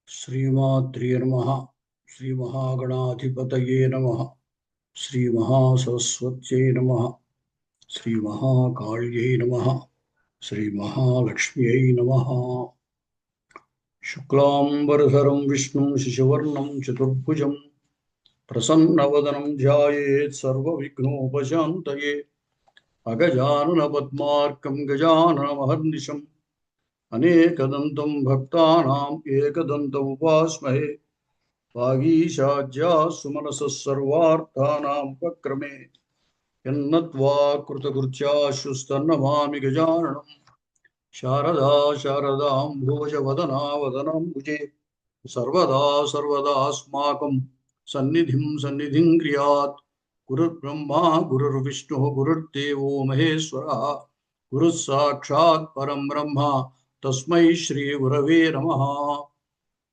श्रीमात्रे नमः। श्रीमहागणाधिपतये नमः। श्रीमहासरस्वत्यै नमः। श्रीमहाकाल्यै नमः। श्रीमहालक्ष्म्यै नमः। शुक्लाम्बरधरं विष्णुं शशिवर्णं चतुर्भुजं प्रसन्नवदनं ध्यायेत् सर्वविघ्नोपशान्तये। अगजाननपद्मार्कं गजाननमहर्निशम् अनेकदन्तं भक्तानाम् एकदन्तमुपास्महे। वागीशाज्या सुमनसः सर्वार्थानां उपक्रमे यन्नत्वा कृतकृत्याश्रुस्तन्नमामि गजाननं। शारदा शारदाम्भोजवदना वदनाम्बुजे सर्वदा सर्वदास्माकं सन्निधिं क्रियात्। गुरुर्ब्रह्मा गुरुर्विष्णुः गुरुर्देवो महेश्वरः गुरुः साक्षात् परं ब्रह्म तस्मै श्रीगुरवे नमः।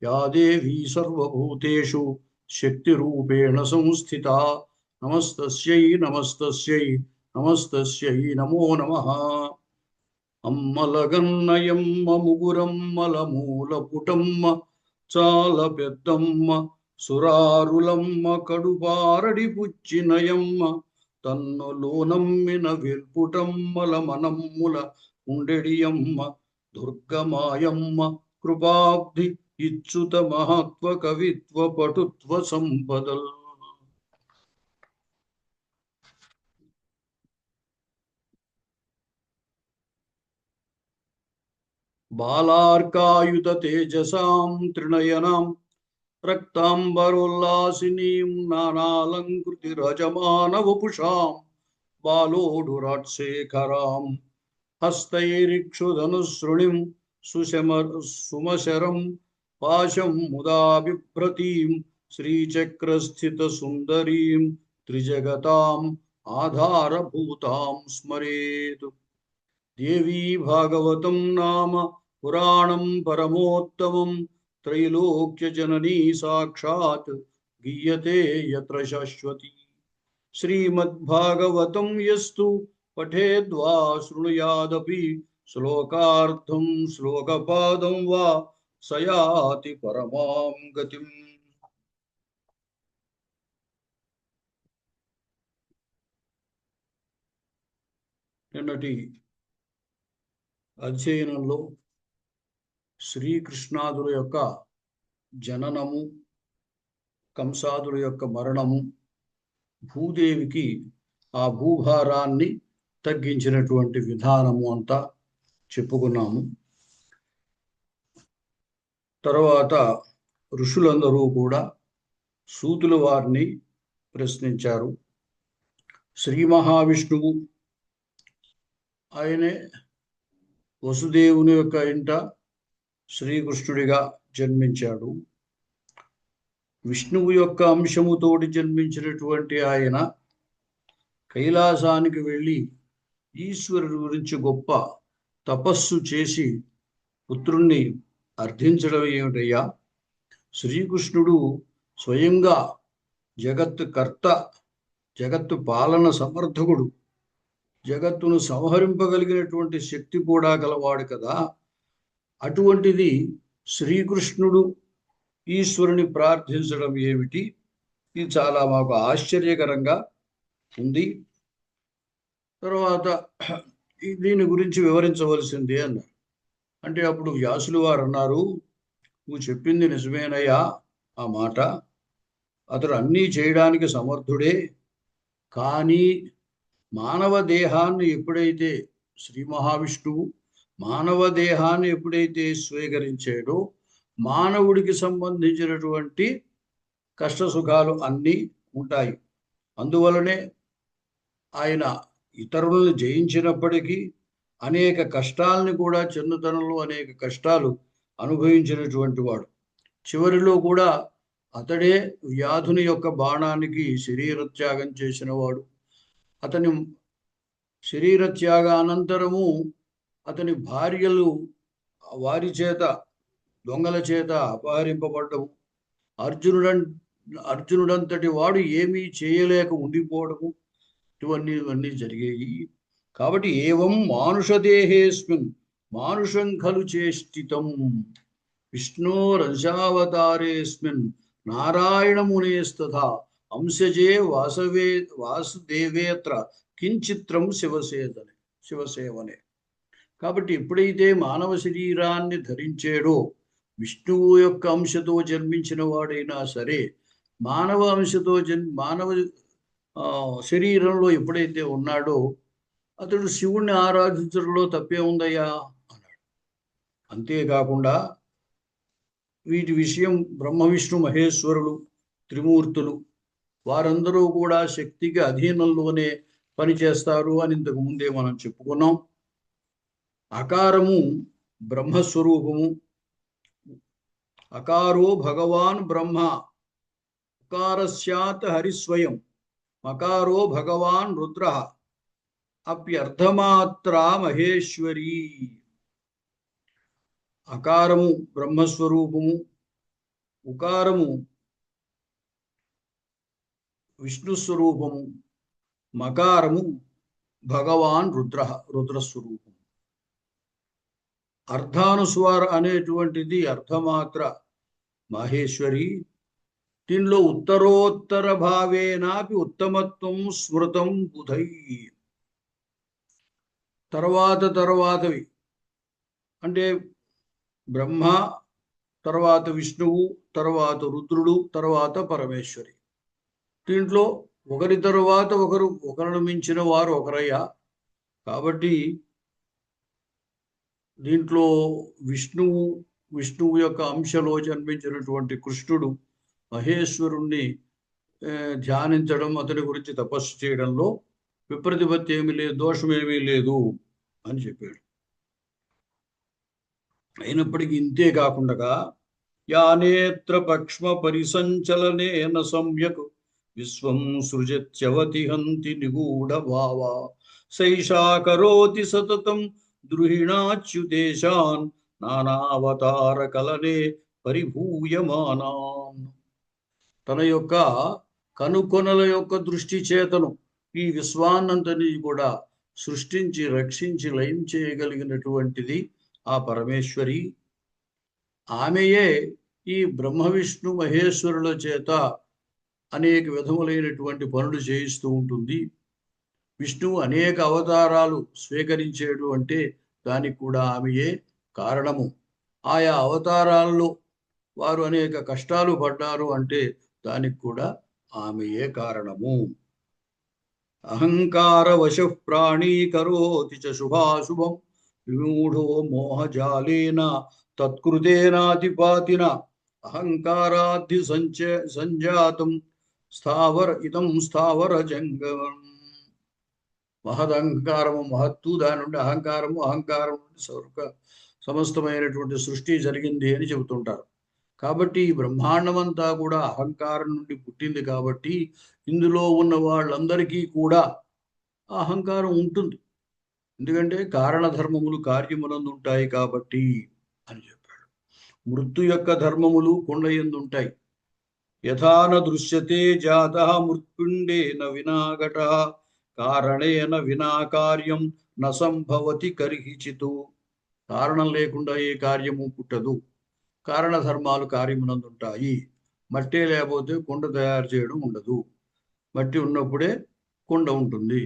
या देवी सर्वभूतेषु शक्तिरूपेण संस्थिता नमस्तस्यै नमस्तस्यै नमस्तस्यै नमो नमः। అమ్మలగన్నయమ్మ ముగురమ్మలమూలపుటమ్మ చాల పెద్దమ్మ సురారులమ్మ కడుపారడి పుచ్చినయమ్మ తన్నులోనమ్మిన విల్పుటమ్మల మనమ్ముల ఉండెడియమ్మ దుర్గమాయమ్మ కృపాబ్ధి ఇచ్చుత మహత్వ కవిత్వ పటుత్వ సంపదల్. బాలార్కాయుత తేజసాం త్రినయనాం రక్తాంబరోల్లాసినీం నానాలంకృతి రజమానవపుషాం బాలోడురాట్శేఖరాం హస్తైరిక్షుధనుసృణిం సుమశరం పాశం ముదా బిభ్రతీం శ్రీచక్రస్థిత సుందరీం త్రిజగతాం ఆధారభూతాం స్మరేతు. దేవీ భాగవతం నామ పురాణం పరమోత్తమం త్రైలోక్య జననీ సాక్షాత్ గీయతే యత్ర శాశ్వతి. శ్రీమద్భాగవతం యస్తు పఠేద్వా శృణుయాదపి శ్లోకార్థం శ్లోకపాదం వా సయాతి పరమాం గతిం. నిన్నటి అధ్యయనంలో శ్రీకృష్ణాదుల యొక్క జననము, కంసాదుల యొక్క మరణము, భూదేవికి ఆ భూభారాన్ని తగ్గించినటువంటి విధానము అంతా చెప్పుకున్నాము. తర్వాత ఋషులందరూ కూడా సూతుల వారిని ప్రశ్నించారు. శ్రీ మహావిష్ణువు ఆయనే వసుదేవుని యొక్క ఇంట శ్రీకృష్ణుడిగా జన్మించాడు. విష్ణువు యొక్క అంశముతోటి జన్మించినటువంటి ఆయన కైలాసానికి వెళ్ళి ఈశ్వరుడి గురించి గొప్ప తపస్సు చేసి పుత్రుణ్ణి అర్థించడం ఏమిటయ్యా? శ్రీకృష్ణుడు స్వయంగా జగత్తు కర్త, జగత్తు పాలన సమర్థకుడు, జగత్తును సంహరింపగలిగినటువంటి శక్తి కూడా గలవాడు కదా. అటువంటిది శ్రీకృష్ణుడు ఈశ్వరుని ప్రార్థించడం ఏమిటి? ఇది చాలా మాకు ఆశ్చర్యకరంగా ఉంది. తర్వాత దీని గురించి వివరించవలసిందే అన్నారు. అంటే అప్పుడు వ్యాసులు వారు అన్నారు, నువ్వు చెప్పింది నిజమేనయ్యా ఆ మాట, అతడు అన్నీ చేయడానికి సమర్థుడే. కానీ మానవ దేహాన్ని ఎప్పుడైతే శ్రీ మహావిష్ణువు మానవ దేహాన్ని ఎప్పుడైతే స్వీకరించాడో మానవుడికి సంబంధించినటువంటి కష్ట సుఖాలు అన్నీ ఉంటాయి. అందువలనే ఆయన ఇతరులను జయించినప్పటికీ అనేక కష్టాలని కూడా, చిన్నతనంలో అనేక కష్టాలు అనుభవించినటువంటి వాడు. చివరిలో కూడా అతడే వ్యాధుని యొక్క బాణానికి శరీరత్యాగం చేసిన వాడు. అతని శరీరత్యాగ అనంతరము అతని భార్యలు వారి చేత, దొంగల చేత అపహరింపబడ్డము, అర్జునుడంతటి వాడు ఏమీ చేయలేక ఉండిపోవడము, ఇవన్నీ జరిగాయి. కాబట్టి ఏవం మానుషదేహేస్మిన్ మానుషం ఖలు చేష్టితం, విష్ణోరంశావతారేస్మిన్ నారాయణమునేస్తథా అంశజే వాసుదేవేత్ర కించిత్రం శివసేవనే. కాబట్టి ఎప్పుడైతే మానవ శరీరాన్ని ధరించాడో, విష్ణువు యొక్క అంశతో జన్మించిన వాడైనా సరే, మానవ అంశతో మానవ శరీరంలో ఎప్పుడైతే ఉన్నాడో అతడు శివుణ్ణి ఆరాధించడంలో తప్పే ఉందయ్యా అన్నాడు. అంతేకాకుండా వీటి విషయం బ్రహ్మ విష్ణు మహేశ్వరులు త్రిమూర్తులు వారందరూ కూడా శక్తికి అధీనంలోనే పనిచేస్తారు అని ఇంతకు ముందే మనం చెప్పుకున్నాం. అకారము బ్రహ్మస్వరూపము. అకారో భగవాన్ బ్రహ్మ, ఉకారస్యాత్ హరిస్వయం, మకారో భగవాన్ రుద్ర, అప్యర్థమాత్రా మహేశ్వరీ. అకారము బ్రహ్మస్వరూపము, ఉకారము విష్ణుస్వరూపము, మకారము భగవాన్ రుద్రస్వరూపము. అర్ధానుస్వార అనేటువంటిది అర్ధమాత్ర మహేశ్వరి. దీనిలో ఉత్తరోత్తర భావేనాపి ఉత్తమత్వం స్మృతం బుధై. తర్వాతవి అంటే బ్రహ్మ, తర్వాత విష్ణువు, తర్వాత రుద్రుడు, తర్వాత పరమేశ్వరి. దీంట్లో ఒకరి తరువాత ఒకరిని మించిన వారు ఒకరయ్యా. కాబట్టి దీంట్లో విష్ణువు యొక్క అంశలో జన్మించినటువంటి కృష్ణుడు మహేశ్వరుణ్ణి ధ్యానించడం, అతని గురించి తపస్సు చేయడంలో విప్రతిపత్తి ఏమీ లేదు, దోషమేమీ లేదు అని చెప్పాడు. అయినప్పటికీ ఇంతే కాకుండా యానేత్ర పక్ష్మ పరిసంచలనేన సమ్యక్ విశ్వం సృజత్యవతిహంతి నిగూఢ భావ సైషా కరోతి సతతం ద్రుహిణాచ్యుదేశాన్ నానావతార కలనే పరిభూయమానాన్. తన యొక్క కనుకొనల యొక్క దృష్టి చేతను ఈ విశ్వాన్నంతని కూడా సృష్టించి రక్షించి లయం చేయగలిగినటువంటిది ఆ పరమేశ్వరి. ఆమెయే ఈ బ్రహ్మ విష్ణు మహేశ్వరుల చేత అనేక విధములైనటువంటి పనులు చేయిస్తూ ఉంటుంది. విష్ణువు అనేక అవతారాలు స్వీకరించేడు అంటే దానికి కూడా ఆమెయే కారణము. ఆయా అవతారాల్లో వారు అనేక కష్టాలు పడ్డారు అంటే దానికి కూడా ఆమెయే కారణము. అహంకార వశ ప్రాణీకరోతి చ శుభాశుభం విమూఢో మోహజాలేన తత్కృతేనాతిపాతిన అహంకారాద్ధి సంజాతం స్థావర జంగమం. మహదహంకారము మహత్తు, దాని నుండి అహంకారం నుండి సమస్తమైనటువంటి సృష్టి జరిగింది అని చెబుతుంటారు. కాబట్టి ఈ బ్రహ్మాండమంతా కూడా అహంకారం నుండి పుట్టింది. కాబట్టి ఇందులో ఉన్న వాళ్ళందరికీ కూడా అహంకారం ఉంటుంది. ఎందుకంటే కారణధర్మములు కార్యములందు ఉంటాయి కాబట్టి అని చెప్పాడు. మృत्यు యొక్క ధర్మములు కొండయందు ఉంటాయి. యథాన దృశ్యతే జాత మృత్పిండేన వినాఘట కారణేన వినా కార్యం న సంభవతి కర్హిచితు. కారణం లేకుండా ఏ కార్యము పుట్టదు. కారణ ధర్మాలు కార్యమునందుంటాయి. మట్టే లేకపోతే కుండ తయారు చేయడం ఉండదు. మట్టి ఉన్నప్పుడే కుండ ఉంటుంది.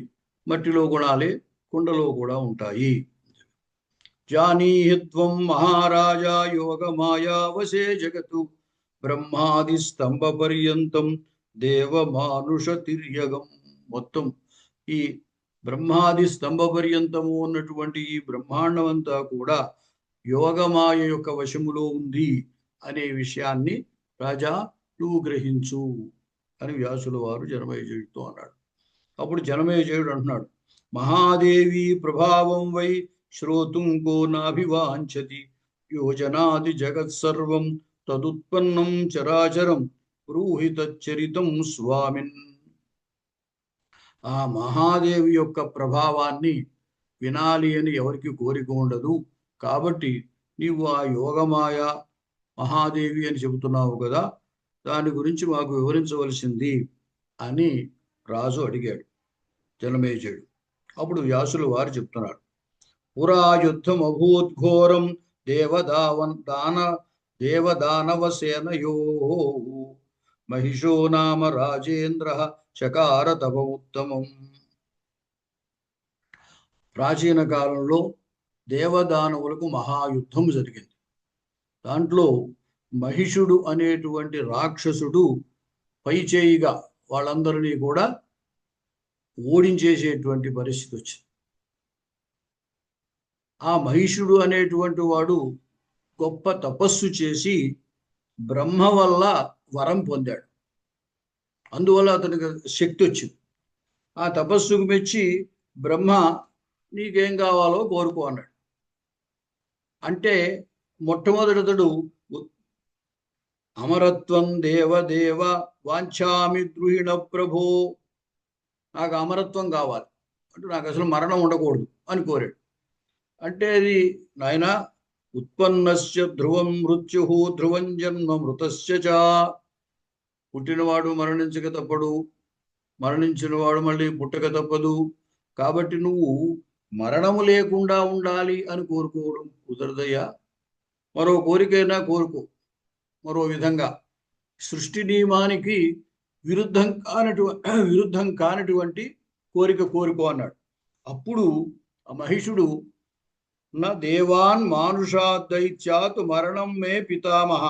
మట్టిలో గుణాలే కుండలో కూడా ఉంటాయి. జానీహిత్వం మహారాజా యోగమాయావశే జగతు బ్రహ్మాది స్తంభ పర్యంతం దేవమానుష తిర్యగం. మొత్తం ఈ బ్రహ్మాది స్తంభ పర్యంతము ఉన్నటువంటి ఈ బ్రహ్మాండం అంతా కూడా యోగమాయ యొక్క వశములో ఉంది అనే విషయాన్ని రాజా నువ్వు గ్రహించు అని వ్యాసుల వారు జనమేజయుడితో అన్నాడు. అప్పుడు జనమేజయుడు అంటున్నాడు, మహాదేవి ప్రభావం వై శ్రోతుం కో నాభివాంఛతి యోజనాది జగత్సర్వం తదుత్పన్నం చరాచరం బ్రూహి తచ్చరితం స్వామిన్. ఆ మహాదేవి యొక్క ప్రభావాన్ని వినాలి అని ఎవరికి కోరిక ఉండదు. కాబట్టి నీవు ఆ యోగమాయ మహాదేవి అని చెబుతున్నావు కదా, దాని గురించి మాకు వివరించవలసింది అని రాజు అడిగాడు జనమేజయుడు. అప్పుడు వ్యాసులు వారు చెప్తున్నారు, పురా యుద్ధం అభూద్ఘోరం దేవదానవసేనయో మహిషో నామ రాజేంద్ర చకార తపముత్తమం. ప్రాచీన కాలంలో దేవదానవులకు మహాయుద్ధం జరిగింది. దాంట్లో మహిషుడు అనేటువంటి రాక్షసుడు పైచేయిగా వాళ్ళందరినీ కూడా ఓడించేసేటువంటి పరిస్థితి వచ్చింది. ఆ మహిషుడు అనేటువంటి వాడు గొప్ప తపస్సు చేసి బ్రహ్మ వల్ల వరం పొందాడు. అందువల్ల అతనికి శక్తి వచ్చింది. ఆ తపస్సుకు మెచ్చి బ్రహ్మ నీకేం కావాలో కోరుకో అన్నాడు. అంటే మొట్టమొదటితడు అమరత్వం దేవదేవ వాంఛామి ద్రుహిణ ప్రభో, నాకు అమరత్వం కావాలి అంటే నాకు అసలు మరణం ఉండకూడదు అని కోరాడు. అంటే అది నాయన ఉత్పన్నస్య ధ్రువం మృత్యు ధ్రువం జన్మ మృతస్య చ, పుట్టినవాడు మరణించక తప్పడు, మరణించిన వాడు మళ్ళీ పుట్టక తప్పదు. కాబట్టి నువ్వు మరణము లేకుండా ఉండాలి అని కోరుకోవడం కుదరదయ్యా. మరో కోరికైనా కోరుకో, మరో విధంగా సృష్టి నియమానికి విరుద్ధం కానటువంటి కోరిక కోరుకో అన్నాడు. అప్పుడు ఆ మహిషుడు నా దేవాన్ మానుషాద్ దైత్యాత్ మరణం మే పితామహ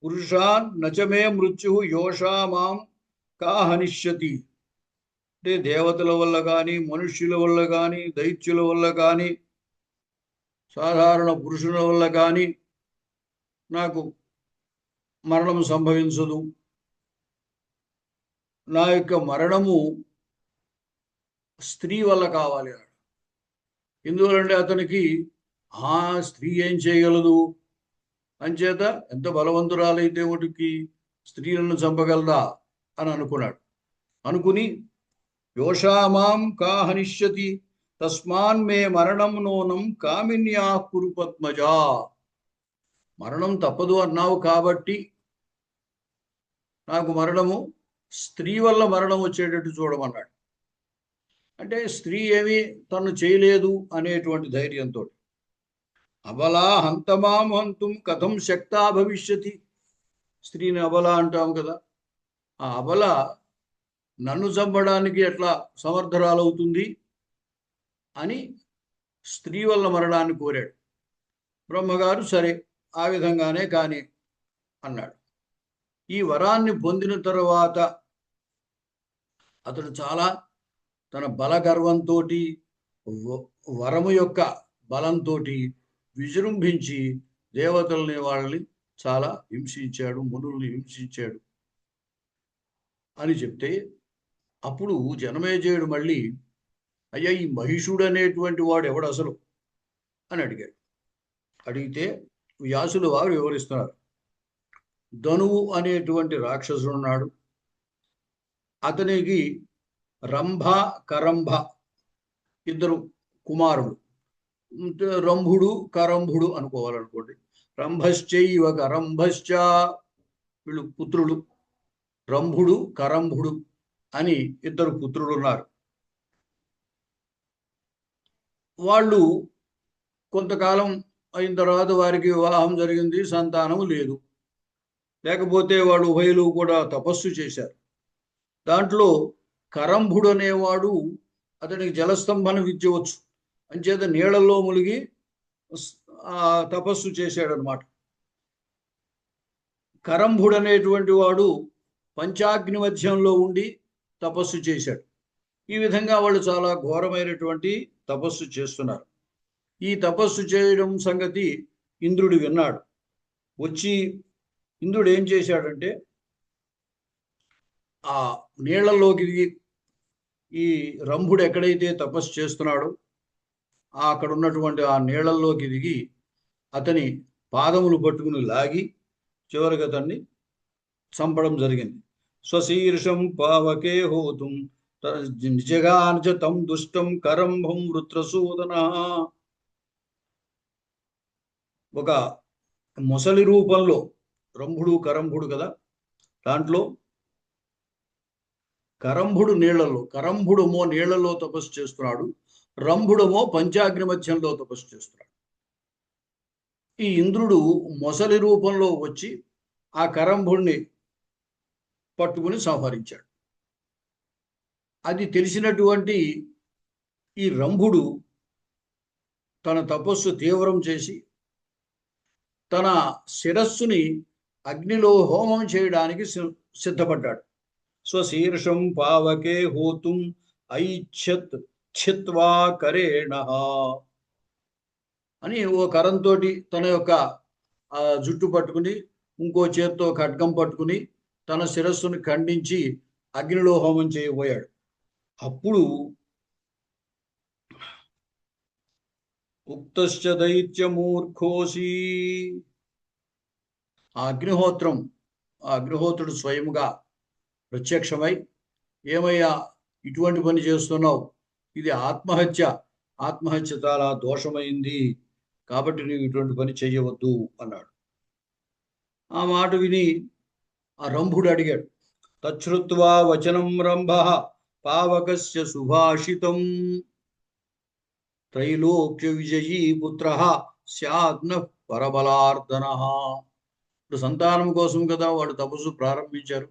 పురుషాన్ నచమే మృత్యు యోషా మాం కాహనిష్యతి. అంటే దేవతల వల్ల కానీ, మనుష్యుల వల్ల కానీ, దైత్యుల వల్ల కానీ, సాధారణ పురుషుల వల్ల కానీ నాకు మరణం సంభవించదు. నా యొక్క మరణము స్త్రీ వల్ల కావాలి అన్నాడు. ఎందువలంటే అతనికి ఆ స్త్రీ ఏం చేయగలదు, అంచేత ఎంత బలవంతురాలైతే ఒకటికి స్త్రీలను చంపగలదా అని అనుకున్నాడు. అనుకుని యోషామాం కాహనిష్యతి తస్మాన్ మే మరణం నూనం కామిన్యా కురు పద్మజా. మరణం తప్పదు అన్నావు కాబట్టి నాకు మరణము స్త్రీ వల్ల మరణం వచ్చేటట్టు చూడమన్నాడు. అంటే స్త్రీ ఏమీ తను చేయలేదు అనేటువంటి ధైర్యంతో, అబలా హంతమాం హంతుం కథం శక్తా భవిష్యతి, స్త్రీని అబల అంటాం కదా, ఆ అబల నన్ను చంపడానికి ఎట్లా సమర్థరాలవుతుంది అని స్త్రీ వల్ల మరణాన్ని కోరాడు. బ్రహ్మగారు సరే ఆ విధంగానే కాని అన్నాడు. ఈ వరాన్ని పొందిన తరువాత అతడు చాలా తన బలగర్వంతో, వరము యొక్క బలంతో విజృంభించి దేవతల్ని వాళ్ళని చాలా హింసించాడు, మునుల్ని హింసించాడు అని చెప్తే, అప్పుడు జనమేజయుడు మళ్ళీ అయ్యా ఈ మహిషుడు అనేటువంటి వాడు ఎవడు అసలు అని అడిగాడు. అడిగితే వ్యాసులు వారు వివరిస్తున్నారు. ధనువు అనేటువంటి రాక్షసుడు ఉన్నాడు. అతనికి రంభ కరంభ ఇద్దరు కుమారుడు, రంభుడు కరంభుడు అనుకోవాలనుకోండి. రంభశ్చైవ కరంభశ్చ, వీళ్ళు పుత్రులు. రంభుడు కరంభుడు అని ఇద్దరు పుత్రులు ఉన్నారు. వాళ్ళు కొంతకాలం అయిన తర్వాత వారికి వివాహం జరిగింది, సంతానం లేదు. లేకపోతే వాళ్ళు ఉభయులు కూడా తపస్సు చేశారు. దాంట్లో కరంభుడు అనేవాడు అతనికి జలస్తంభన విద్య వచ్చు, అంచేత నీళ్లలో మునిగి తపస్సు చేశాడనమాట. కరంభుడు అనేటువంటి వాడు పంచాగ్ని మధ్యంలో ఉండి తపస్సు చేశాడు. ఈ విధంగా వాళ్ళు చాలా ఘోరమైనటువంటి తపస్సు చేస్తున్నారు. ఈ తపస్సు చేయడం సంగతి ఇంద్రుడు విన్నాడు. వచ్చి ఇంద్రుడు ఏం చేశాడంటే, ఆ నీళ్లలోకి దిగి, ఈ రంభుడు ఎక్కడైతే తపస్సు చేస్తున్నాడో అక్కడ ఉన్నటువంటి ఆ నీళ్లలోకి దిగి అతని పాదములు పట్టుకుని లాగి చివరికి అతన్ని చంపడం జరిగింది. స్వశీర్షం పావకే హోతుం నిజగానచ తం దుష్టం కరంభం వృత్రసూదన. ఒక మొసలి రూపంలో రంభుడు కరంభుడు కదా, దాంట్లో కరంభుడు నీళ్లలో, కరంభుడమో నీళ్లలో తపస్సు చేస్తున్నాడు, రంభుడమో పంచాగ్ని మధ్యంలో తపస్సు చేస్తున్నాడు. ఈ ఇంద్రుడు మొసలి రూపంలో వచ్చి ఆ కరంభుణ్ణి పట్టుకుని సంహరించాడు. అది తెలిసినటువంటి ఈ రంభుడు తన తపస్సు తీవ్రం చేసి తన శిరస్సుని అగ్నిలో హోమం చేయడానికి సిద్ధపడ్డాడు. స్వశీర్షం పావకే హోతుం ఐచ్ఛత్ ఛిత్వా కరేణ అని ఓ కరంతో తన యొక్క జుట్టు పట్టుకుని ఇంకో చేత్తో ఖడ్గం పట్టుకుని తన శిరస్సును ఖండించి అగ్నిలో హోమం చేయబోయాడు. అప్పుడు ఉక్తశ్చ దైత్యమూర్ఖోసి ఆ అగ్నిహోత్రుడు స్వయముగా ప్రత్యక్షమై, ఏమయ్యా ఇటువంటి పని చేస్తున్నావు, ఇది ఆత్మహత్య చాలా దోషమైంది, కాబట్టి నువ్వు ఇటువంటి పని చెయ్యవద్దు అన్నాడు. ఆ మాట విని ఆ రంభుడు అడిగాడు, తచ్చుత్వా వచనం రంభ పావకస్య సుభాషితం త్రైలోక్య విజయీ పుత్ర స్యాత్న పరబలార్దన. ఇప్పుడు సంతానం కోసం కదా వాడు తపస్సు ప్రారంభించారు.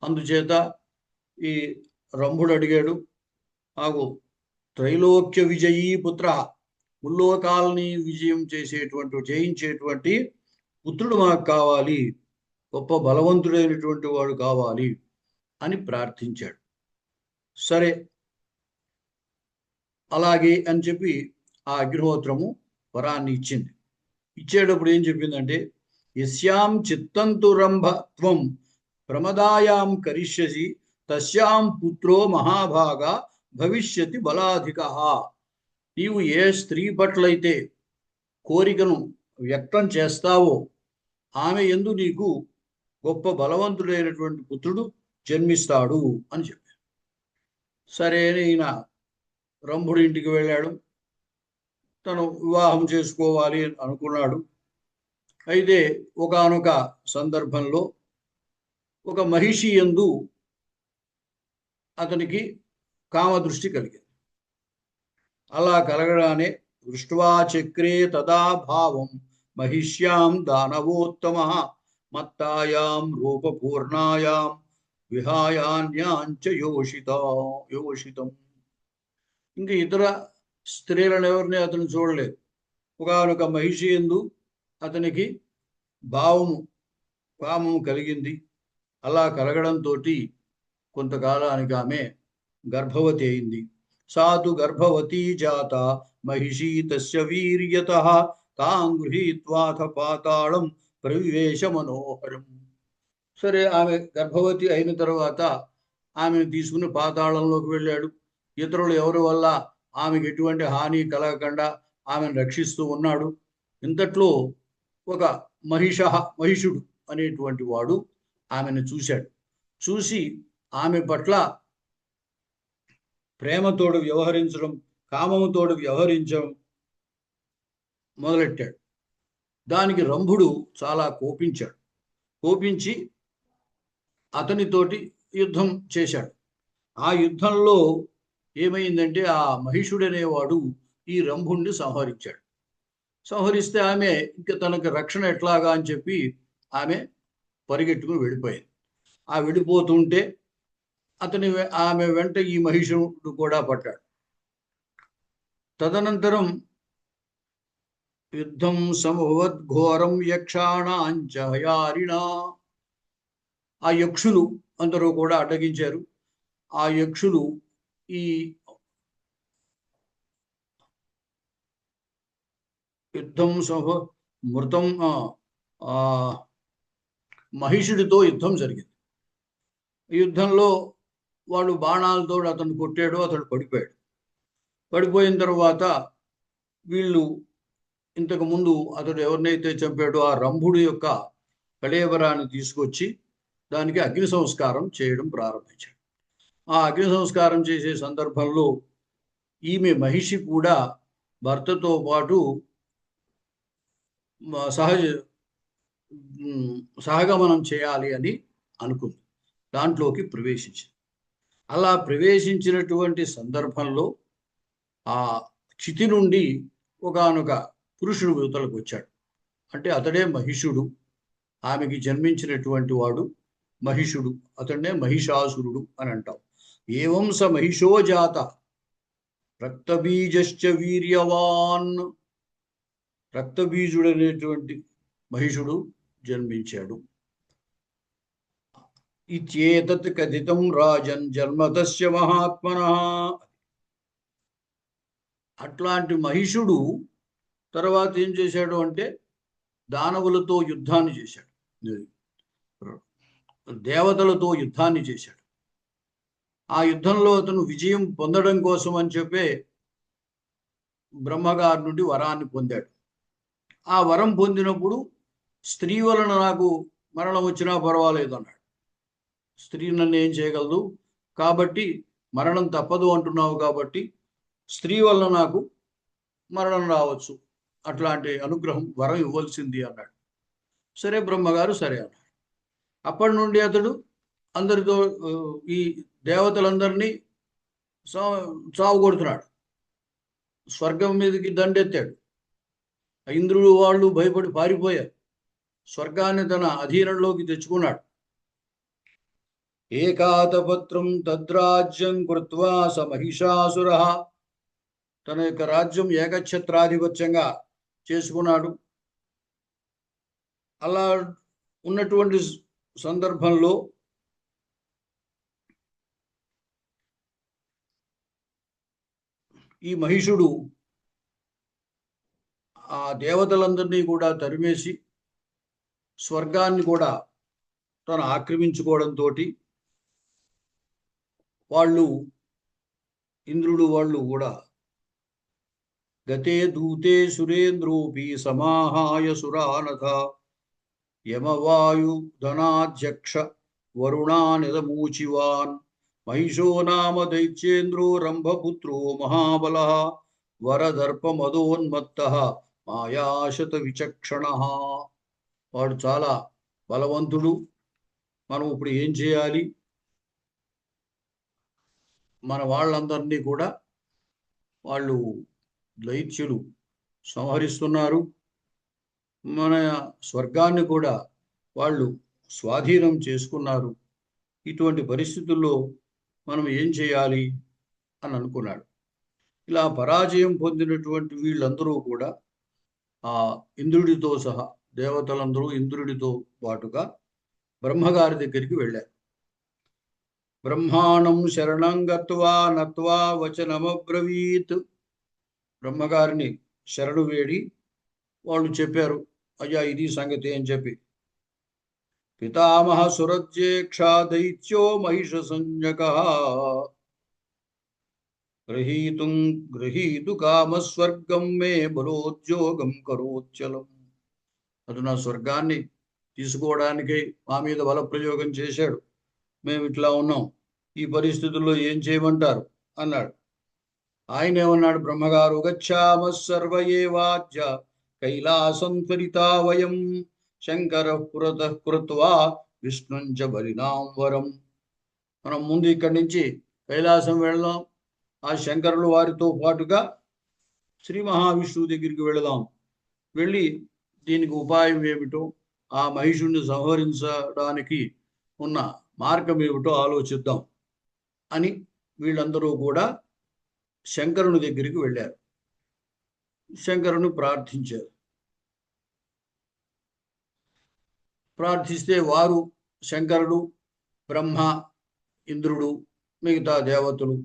అందుచేత ఈ రంభుడు అడిగాడు, నాకు త్రైలోక్య విజయీ పుత్ర, ముల్లోకాలని జయించేటువంటి పుత్రుడు మాకు కావాలి, గొప్ప బలవంతుడైనటువంటి వాడు కావాలి అని ప్రార్థించాడు. సరే అలాగే అని చెప్పి ఆ అగ్నిహోత్రము వరాన్ని ఇచ్చింది. ఇచ్చేటప్పుడు ఏం చెప్పిందంటే, యస్యాం చిత్తంతు రంభత్వం ప్రమదాయాం కరిష్యసి తస్యాం పుత్రో మహాభాగా భవిష్యతి బలాధిక. నీవు ఏ స్త్రీ పట్లయితే కోరికను వ్యక్తం చేస్తావో ఆమె యందు నీకు గొప్ప బలవంతుడైనటువంటి పుత్రుడు జన్మిస్తాడు అని చెప్పారు. సరే ఈయన రంభుడి ఇంటికి వెళ్ళాడు. తను వివాహం చేసుకోవాలి అనుకున్నాడు. అయితే ఒకానొక సందర్భంలో ఒక మహిషి యందు అతనికి కామదృష్టి కలిగింది. అలా కలగడానే దృష్ట్వా చక్రే తదా భావం మహిష్యాం దానవోత్తమ మత్తాయాం రూపపూర్ణాయాం విహాయాన్యాంచ యోషితం. ఇంకా ఇతర స్త్రీలను ఎవరిని అతను చూడలేదు. ఒకనొక మహిషి యందు అతనికి కామము కలిగింది. అలా కలగడంతో కొంతకాలానికి ఆమె గర్భవతి అయింది. సాధు గర్భవతీ జాత మహిషీ తస్య వీర్యతః తాం గృహీత్వాథ పాతాళం ప్రవివేశ మనోహరం. సరే ఆమె గర్భవతి అయిన తర్వాత ఆమెను తీసుకుని పాతాళంలోకి వెళ్ళాడు. ఇతరులు ఎవరి వల్ల ఆమెకు ఎటువంటి హాని కలగకుండా ఆమెను రక్షిస్తూ ఉన్నాడు. ఇంతట్లో ఒక మహిషుడు అనేటువంటి వాడు ఆమెను చూశాడు. చూసి ఆమె పట్ల ప్రేమతోడు వ్యవహరించడం, కామముతోడు వ్యవహరించడం మొదలెట్టాడు. దానికి రంభుడు చాలా కోపించాడు. కోపించి అతనితోటి యుద్ధం చేశాడు. ఆ యుద్ధంలో ఏమైందంటే ఆ మహిషుడనేవాడు ఈ రంభుణ్ణి సంహరించాడు. సంహరిస్తే ఆమె ఇంకా తనకు రక్షణ ఎట్లాగా అని చెప్పి ఆమె పరిగెట్టుకుని వెళ్ళిపోయింది. ఆ వెళ్ళిపోతుంటే ఆమె వెంట ఈ మహిషుడు కూడా పట్టాడు. తదనంతరం యుద్ధం సమవద్ఘోరం యక్షాణాంచ హయారిణా. ఆ యక్షులు అందరూ కూడా అడ్డగించారు. ఆ యక్షులు ఈ యుద్ధం మృతం మహిషుడితో యుద్ధం జరిగింది. ఈ యుద్ధంలో వాడు బాణాలతో అతను కొట్టాడు. అతడు పడిపోయాడు. పడిపోయిన తర్వాత వీళ్ళు ఇంతకు ముందు అతడు ఎవరినైతే చంపాడో ఆ రంభుడి యొక్క కళేబరాన్ని తీసుకొచ్చి దానికి అగ్ని సంస్కారం చేయడం ప్రారంభించాడు. ఆ అగ్ని సంస్కారం చేసే సందర్భంలో ఈమె మహిషి కూడా భర్తతో పాటు సహగమనం చేయాలి అని అనుకుంది. దాంట్లోకి ప్రవేశించింది. అలా ప్రవేశించినటువంటి సందర్భంలో ఆ చితి నుండి ఒకానొక పురుషుడు యువతలకు వచ్చాడు. అంటే అతడే మహిషుడు, ఆమెకి జన్మించినటువంటి వాడు మహిషుడు, అతన్నే మహిషాసురుడు అని అంటాం. ఏవం స మహిషో జాత రక్తబీజశ్చ వీర్యవాన్, రక్తబీజుడనేటువంటి మహిషుడు జన్మించాడు. ఇత్యేతత్ కథితం రాజన్ జన్మతస్య మహాత్మనః. అట్లాంటి మహిషుడు తర్వాత ఏం చేశాడు అంటే దానవులతో యుద్ధాన్ని చేశాడు, దేవతలతో యుద్ధాన్ని చేశాడు. ఆ యుద్ధంలో అతను విజయం పొందడం కోసం అని చెప్పే బ్రహ్మగారి నుండి వరాన్ని పొందాడు. ఆ వరం పొందినప్పుడు స్త్రీ వలన నాకు మరణం వచ్చినా పర్వాలేదు అన్నాడు. స్త్రీ నన్ను ఏం చేయగలదు, కాబట్టి మరణం తప్పదు అంటున్నావు, కాబట్టి స్త్రీ వల్ల నాకు మరణం రావచ్చు, అట్లాంటి అనుగ్రహం వరం ఇవ్వాల్సింది అన్నాడు. సరే బ్రహ్మగారు సరే అన్నాడు. అప్పటి నుండి అతడు అందరితో ఈ దేవతలందరినీ చావు కొడుతున్నాడు, స్వర్గం మీదకి దండెత్తాడు. ఇంద్రుడు వాళ్ళు భయపడి పారిపోయారు, స్వర్గాన్ని తన అధీనంలోకి తెచ్చుకున్నాడు. ఏకాతపత్రం తద్రాజ్యం కృత్వా స మహిషాసుర, తన యొక్క రాజ్యం ఏకఛత్రాధిపత్యంగా చేసుకున్నాడు. అలా ఉన్నటువంటి సందర్భంలో ఈ మహిషుడు ఆ దేవతలందరినీ కూడా తరిమేసి స్వర్గాన్ని కూడా తను ఆక్రమించుకోవడంతో వాళ్ళు ఇంద్రుడు వాళ్ళు కూడా గతే దూతే సురేంద్రోపి సమాహాయ సురానథ యమవాయు ధనాధ్యక్ష వరుణానిదమూచివాన్ మహిషో నామ దైత్యేంద్రో రంభపుత్రో మహాబల వరదర్పమదోన్మత్త మాయాశత విచక్షణ. వాడు చాలా బలవంతుడు. మనం ఇప్పుడు ఏం చేయాలి, మన వాళ్ళందరినీ కూడా వాళ్ళు దైత్యులు సంహరిస్తున్నారు, మన స్వర్గాన్ని కూడా వాళ్ళు స్వాధీనం చేసుకున్నారు. ఇటువంటి పరిస్థితుల్లో మనం ఏం చేయాలి అని అనుకున్నాడు. ఇలా పరాజయం పొందినటువంటి వీళ్ళందరూ కూడా ఆ ఇంద్రుడితో సహా దేవతలందరూ ఇంద్రుడితో పాటుగా బ్రహ్మగారి దగ్గరికి వెళ్ళారు. బ్రహ్మాణం శరణం గత్వా నత్వా వచనమబ్రవీత్. బ్రహ్మగారిని శరణు వేడి వాళ్ళు చెప్పారు, అయ్యా ఇది సంగతి అని చెప్పి. పితామహ సురజ్యేక్ష దైత్యో మహిష సంజ్ఞక గృహీతు కామస్వర్గం మే బలోద్యోగం కరోచ్చలం. అటు నా స్వర్గాన్ని తీసుకోవడానికి మా మీద బల ప్రయోగం చేశాడు, మేము ఇట్లా ఉన్నాం, ఈ పరిస్థితుల్లో ఏం చేయమంటారు అన్నాడు. ఆయన ఏమన్నాడు బ్రహ్మగారు, గచ్చామ సర్వయేవాజ్య కైలాసం త్వరితా వయం శంకర పురతః కృత్వా విష్ణుంచ బలినాం వరం. మనం ముందు ఇక్కడి నుంచి కైలాసం వెళదాం, ఆ శంకరులు వారితో పాటుగా శ్రీ మహావిష్ణువు దగ్గరికి వెళదాం, వెళ్ళి దీనికి ఉపాయం ఏమిటో, ఆ మహిషుణ్ణి సంహరించడానికి ఉన్న మార్గం ఏమిటో ఆలోచిద్దాం అని వీళ్ళందరూ కూడా శంకరుని దగ్గరికి వెళ్ళారు. శంకరుని ప్రార్థించారు. ప్రార్థిస్తే వారు శంకరుడు, బ్రహ్మ, ఇంద్రుడు, మిగతా దేవతలు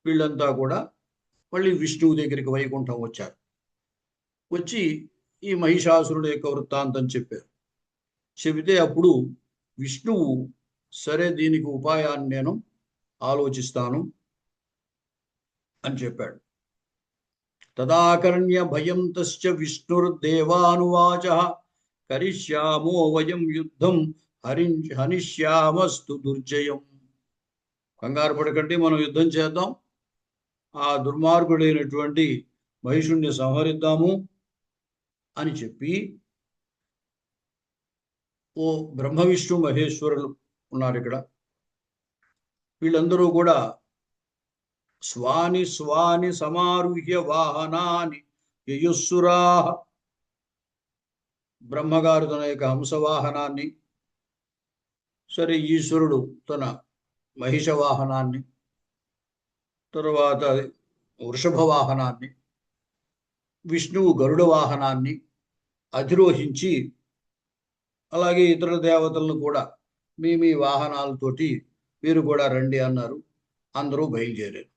వీళ్ళంతా కూడా మళ్ళీ విష్ణువు దగ్గరికి వైకుంఠం వచ్చారు. వచ్చి ఈ మహిషాసురుడు యొక్క వృత్తాంతం చెప్పారు. చెబితే అప్పుడు విష్ణువు సరే దీనికి ఉపాయాన్ని నేను ఆలోచిస్తాను అని చెప్పాడు. తదాకర్ణ్య భయం తస్య విష్ణుర్దేవానువాచ కరిష్యామో వయం యుద్ధం హనిష్యామస్తు దుర్జయం. కంగారు పడకండి, మనం యుద్ధం చేద్దాం, ఆ దుర్మార్గుడైనటువంటి మహిషుణ్ణి సంహరిద్దాము అని చెప్పి ఓ బ్రహ్మ విష్ణు మహేశ్వరులు ఉన్నారు ఇక్కడ, వీళ్ళందరూ కూడా స్వాని స్వాని సమారుహ్య వాహనాని యయుస్సురా. బ్రహ్మగారు తన యొక్క హంసవాహనాన్ని, సరే ఈశ్వరుడు తన మహిష వాహనాన్ని, తరువాత వృషభ వాహనాన్ని, విష్ణువు గరుడ వాహనాన్ని అధిరోహించి, అలాగే ఇతర దేవతలను కూడా మీ వాహనాలతోటి మీరు కూడా రండి అన్నారు. అందరూ బయలుదేరారు.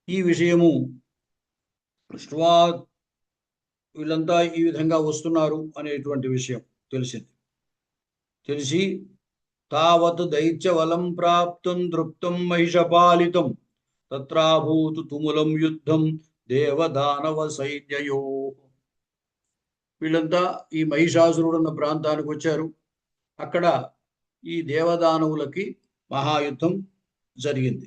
ఈ విషయము దృష్ట్వా వీళ్ళంతా ఈ విధంగా వస్తున్నారు అనేటువంటి విషయం తెలిసి తావత్ దైత్యవలం ప్రాప్తం దృప్తం మహిషపాలితం తత్రాభూతు తుములం యుద్ధం దేవదానవ సైన్యయో. వీళ్ళంతా ఈ మహిషాసురుడు ఉన్న ప్రాంతానికి వచ్చారు. అక్కడ ఈ దేవదానవులకి మహాయుద్ధం జరిగింది.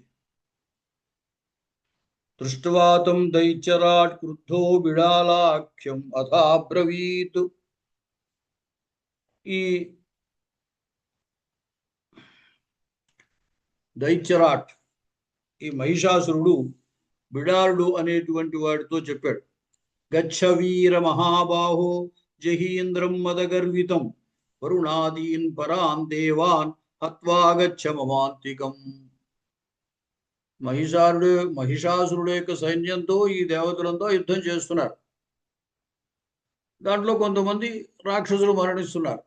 దృష్ట్వాతం దైత్యరాట్ క్రుద్ధో బిడాలాఖ్యం అథాబ్రవీత్. ఈ దైత్యరాట్, ఈ మహిషాసురుడు బిడాలుడు అనేటువంటి వాడితో చెప్పాడు, గచ్చ వీర మహాబాహో జహీంద్రం మదగర్వితం వరుణాదీన్ పరాన్ దేవాన్ హత్వా గచ్చ మమాంతికం. మహిషాసురుడు యొక్క సైన్యంతో ఈ దేవతలంతా యుద్ధం చేస్తున్నారు. దాంట్లో కొంతమంది రాక్షసులు మరణిస్తున్నారు.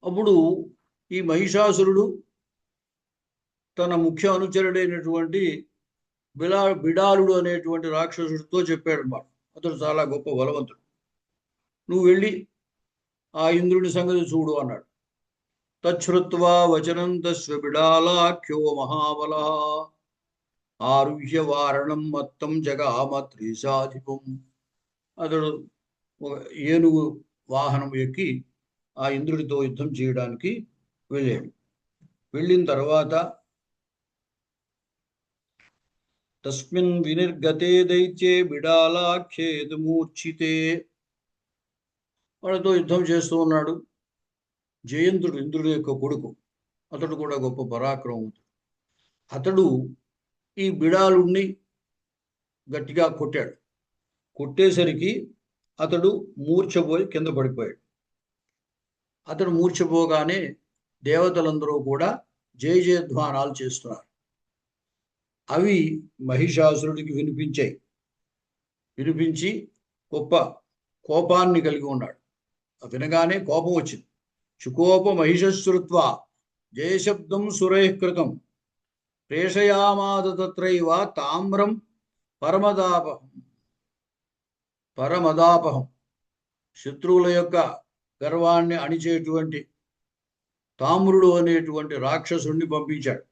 అప్పుడు ఈ మహిషాసురుడు తన ముఖ్య అనుచరుడైనటువంటి బిడాలుడు అనేటువంటి రాక్షసుడితో చెప్పాడు అన్నమాట. అతడు చాలా గొప్ప బలవంతుడు, నువ్వు వెళ్ళి ఆ ఇంద్రుని సంగతి చూడు అన్నాడు. తచ్చుత్వా వచనం తస్వ బిడాలాఖ్యో మహాబల ఆరుహ్య వారణం మత్తం జగామ త్రిశాధిపం. అతడు ఒక ఏనుగు వాహనం ఎక్కి ఆ ఇంద్రుడితో యుద్ధం చేయడానికి వెళ్ళాడు. వెళ్ళిన తర్వాత తస్మిన్ వినిర్గతే దైత్యే బిడాలాఖ్యేతు మూర్ఛితే. వాళ్ళతో యుద్ధం చేస్తూ ఉన్నాడు. జయంతుడు ఇంద్రుడి యొక్క కొడుకు, అతడు కూడా గొప్ప పరాక్రమవంతుడు. అతడు ఈ బిడాలుణ్ణి గట్టిగా కొట్టాడు. కొట్టేసరికి అతడు మూర్ఛపోయి కింద పడిపోయాడు. అతడు మూర్ఛపోగానే దేవతలందరూ కూడా జయ జయధ్వానాలు చేస్తున్నారు. అవి మహిషాసురుడికి వినిపించి గొప్ప కోపాన్ని కలిగి ఉన్నాడు. వినగానే కోపం వచ్చింది. చుకోప మహిషశ్రుత్వ జయశబ్దం సురైకృతం ప్రేషయామాద తత్రైవ తామ్రం పరమదాపహం. శత్రువుల యొక్క గర్వాన్ని అణిచేటువంటి తామ్రుడు అనేటువంటి రాక్షసుడిని పంపించాడు.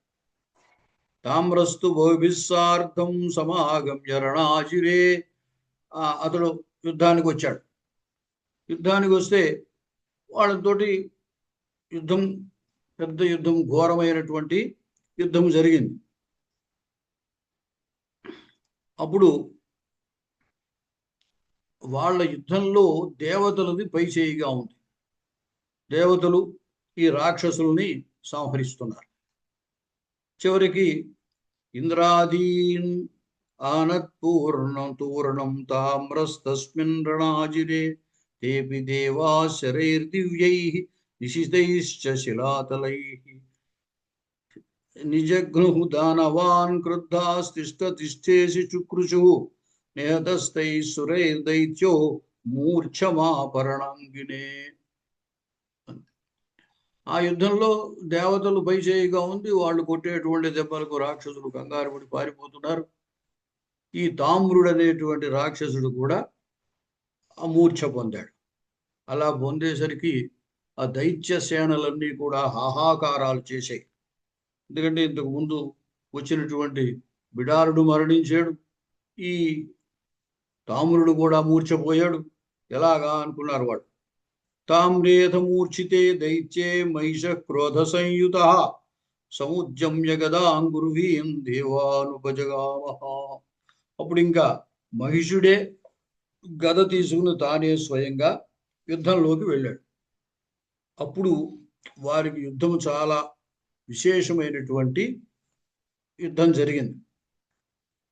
తామ్రస్తు భోభిస్సార్థం సమాగమ్య రణాజిరే. అతడు యుద్ధానికి వచ్చాడు. యుద్ధానికి వస్తే వాళ్ళతోటి పెద్ద యుద్ధం, ఘోరమైనటువంటి యుద్ధం జరిగింది. అప్పుడు వాళ్ళ యుద్ధంలో దేవతలది పైచేయిగా ఉంది. దేవతలు ఈ రాక్షసుల్ని సంహరిస్తున్నారు. చివరికి ఇంద్రాదీన్ ఆనత్పూర్ణం తామ్రస్తస్మిన్ రణాజిరే తేపి దేవా శరైర్దివ్యైః నిశితైశ్చ శిలాతలైః నిజఘ్నుః దానవాన్ క్రుద్ధాస్తిష్టతిష్ఠేసి చుక్రుషుః నిహతస్తైః సురైర్దైత్యో మూర్ఛమాపరణాంగినే. ఆ యుద్ధంలో దేవతలు పైచేయిగా ఉంది. వాళ్ళు కొట్టేటువంటి దెబ్బలకు రాక్షసులు కంగారు పడి పారిపోతున్నారు. ఈ తామ్రుడు అనేటువంటి రాక్షసుడు కూడా అమూర్ఛ పొందాడు. అలా పొందేసరికి ఆ దైత్య సేనలన్నీ కూడా హాహాకారాలు చేశాయి. ఎందుకంటే ఇంతకు ముందు వచ్చినటువంటి బిడారుడు మరణించాడు, ఈ తామ్రుడు కూడా మూర్ఛపోయాడు. ఎలాగా అనుకున్నారు వాళ్ళు. తామ్రేధ మూర్ఛితే దైత్యే మహిష క్రోధ సంయుత సముద్యమ్య గదాంగురువీం దేవానుపజగామః. అప్పుడు ఇంకా మహిషుడే గద తీసుకుని తానే స్వయంగా యుద్ధంలోకి వెళ్ళాడు. అప్పుడు వారికి యుద్ధం చాలా విశేషమైనటువంటి యుద్ధం జరిగింది.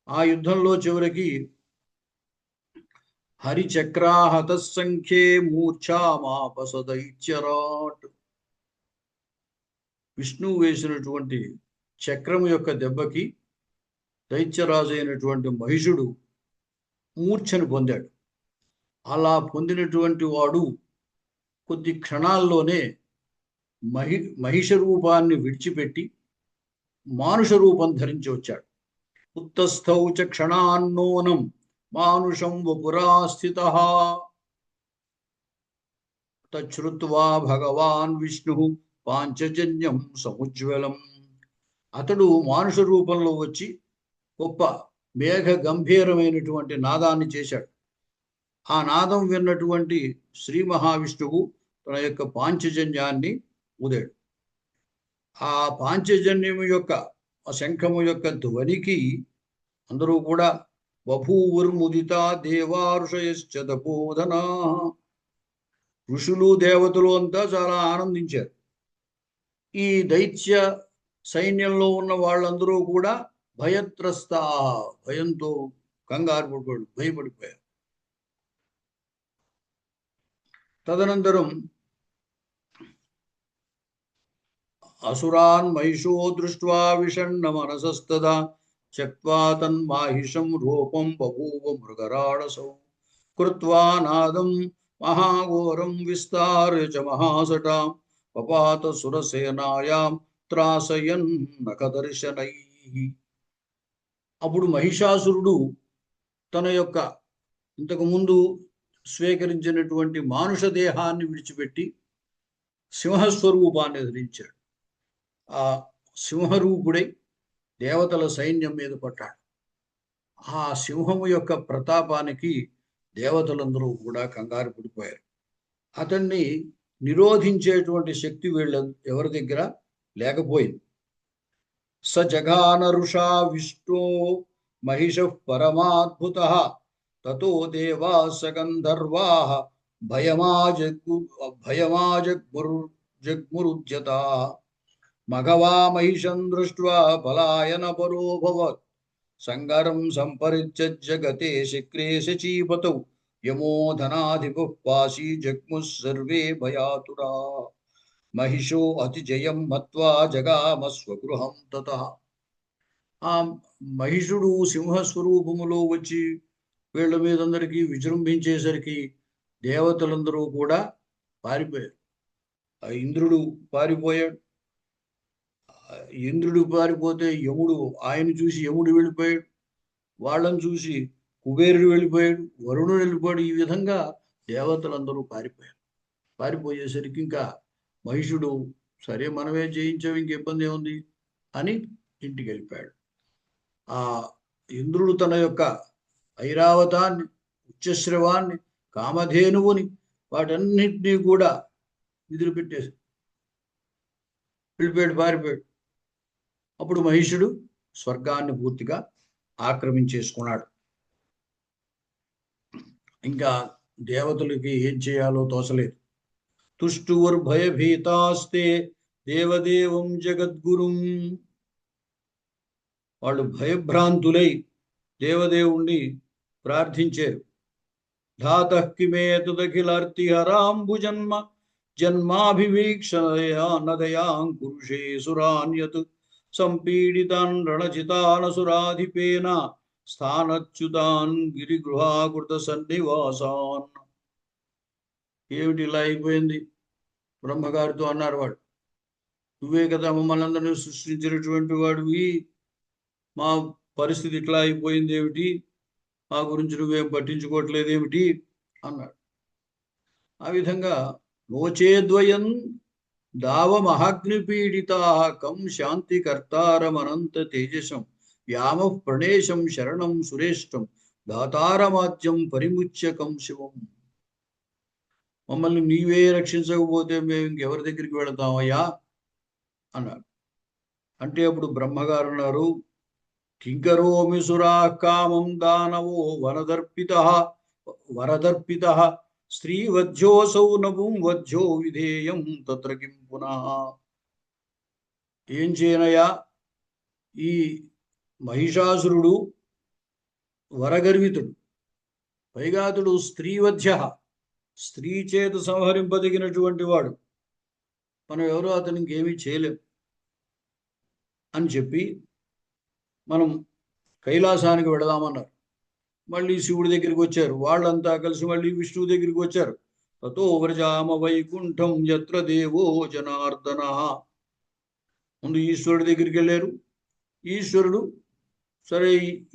ఆ యుద్ధంలో చివరికి హరిచక్రాహత సంఖ్యే మూర్ఛామాపసదైత్యరాట్. విష్ణువు వేసినటువంటి చక్రము యొక్క దెబ్బకి దైత్యరాజు అయినటువంటి మహిషుడు మూర్ఛను పొందాడు. అలా పొందినటువంటి వాడు కొద్ది క్షణాల్లోనే మహిష రూపాన్ని విడిచిపెట్టి మానుష రూపం ధరించి వచ్చాడు. ఉత్తస్థౌ చ క్షణాన్నూనం మానుషం వపురా స్థితః తచ్ఛ్రుత్వా భగవాన్ విష్ణు పాంచజన్యం సముజ్వలం. అతడు మానుష రూపంలో వచ్చి గొప్ప మేఘ గంభీరమైనటువంటి నాదాన్ని చేశాడు. ఆ నాదం విన్నటువంటి శ్రీ మహావిష్ణువు తన యొక్క పాంచజన్యాన్ని ఊదాడు. ఆ పాంచజన్యము యొక్క ఆ శంఖము యొక్క ధ్వనికి అందరూ కూడా బభూవుర్ముదిత దేవారుషయశ్చ తపోధనా, ఋషులు దేవతలు అంతా చాలా ఆనందించారు. ఈ దైత్య సైన్యంలో ఉన్న వాళ్ళందరూ కూడా భయత్రస్త, భయంతో కంగారు పడిపోయాడు, భయపడిపోయారు. తదనంతరం అసురాన్ మహిషో దృష్ట్వా విషణ్ణ మనసస్తదా త్యక్త్వా తన్మాహిషం రూపం బభూవ మృగరాడసౌ కృత్వా నాదం మహాఘోరం విస్తార్య చ మహాసటాం పపాత సురసేనాయాం త్రాసయన్ నఖదర్శనై. అప్పుడు మహిషాసురుడు తన యొక్క ఇంతకుముందు స్వీకరించినటువంటి మానుష దేహాన్ని విడిచిపెట్టి సింహస్వరూపాన్ని ధరించాడు. ఆ సింహరూపుడై దేవతల సైన్యం మీద పడ్డాడు. ఆ సింహము యొక్క ప్రతాపానికి దేవతలందరూ కూడా కంగారు పడిపోయారు. అతన్ని నిరోధించేటువంటి శక్తి వీళ్ళ ఎవరి దగ్గర లేకపోయింది. స జఘానరుషా విష్ణో మహిష పరమాద్భుత తతో దేవా సగంధర్వా భయమాజగ్మురుద్యత మఘవా మహిషం దృష్ట్వా పలాయన పరోభవత్ సంగరం సంపరిత్యజ్య గతే శక్రే శచీపతౌ యమో ధనాధిపః పాశీ జగ్ముః సర్వే భయాతురా మహిషో అతిజయం మత్వా జగామ స్వగృహం తతః. ఆ మహిషుడు సింహస్వరూపములో వచ్చి వీళ్ళ మీదందరికీ విజృంభించేసరికి దేవతలందరూ కూడా పారిపోయారు. ఆ ఇంద్రుడు పారిపోయాడు. ఇంద్రుడు పారిపోతే యముడు ఆయన చూసి యముడు వెళ్ళిపోయాడు. వాళ్ళని చూసి కుబేరుడు వెళ్ళిపోయాడు, వరుణుడు వెళ్ళిపోయాడు. ఈ విధంగా దేవతలందరూ పారిపోయారు. పారిపోయేసరికి ఇంకా మహిషుడు సరే మనమే జయించాం, ఇంక ఇబ్బంది ఏముంది అని ఇంటికి వెళ్ళిపోయాడు. ఆ ఇంద్రుడు తన యొక్క ఐరావతాన్ని, ఉచ్చశ్రవాన్ని, కామధేనువుని వాటన్నిటినీ కూడా విదిలిపెట్టేసి వెళ్ళిపోయాడు, పారిపోయాడు. అప్పుడు మహిషుడు స్వర్గాన్ని పూర్తిగా ఆక్రమించేసుకున్నాడు. ఇంకా దేవతలకి ఏం చేయాలో తోచలేదు. తుష్టువర్భయభీతాస్తే దేవదేవం జగద్గురుం. వాళ్ళు భయభ్రాంతులై దేవదేవుణ్ణి ప్రార్థించారు. ధాతః కిమేతదఖిలార్తిహరాంబుజన్మ జన్మాభివీక్షణయా నదయాం కురుషే సురాన్యత్ సంపీడితాన్ రణజితానసురాధిపేన స్థానచ్యుతాన్ గిరిగృహాకృత సన్నివాసాన్. ఏమిటి ఇలా అయిపోయింది? బ్రహ్మగారితో అన్నారు వాడు, నువ్వే కదా మమ్మల్ని అందరినీ సృష్టించినటువంటి వాడివి, మా పరిస్థితి ఇట్లా అయిపోయింది ఏమిటి, మా గురించి నువ్వేం పట్టించుకోవట్లేదేమిటి అన్నాడు. ఆ విధంగా నోచేద్వయం దావమహాగ్నిపీడితా కం శాంతి కర్తారమనంత తేజసం వ్యామ ప్రణేశం శరణం సురేష్టం దాతారమాద్యం పరిముచ్యకం శివం. మమ్మల్ని నీవే రక్షించకపోతే మేము ఇంకెవరి దగ్గరికి వెళతామయ్యా అన్నాడు. అంటే అప్పుడు బ్రహ్మగారు అన్నారు, కింకరోమి సురా కామం దానవో వరదర్పిత స్త్రీవధ్యోసౌ నభుం వధ్యో విధేయం తత్ర కిం పునః. ఏం చేయనయా, ఈ మహిషాసురుడు వరగర్వితుడు, పైగా అతడు స్త్రీవధ్య, స్త్రీ చేత సంహరింపదగినటువంటి వాడు, మనం ఎవరో అతనికి ఏమీ చేయలేం అని చెప్పి మనం కైలాసానికి వెళదామన్నారు. మళ్ళీ శివుడి దగ్గరికి వచ్చారు. వాళ్ళంతా కలిసి మళ్ళీ విష్ణువు దగ్గరికి వచ్చారు. తతో వ్రజామ వైకుంఠం యత్ర దేవో జనార్దన. ముందు ఈశ్వరుడి దగ్గరికి వెళ్ళారు. ఈశ్వరుడు సరే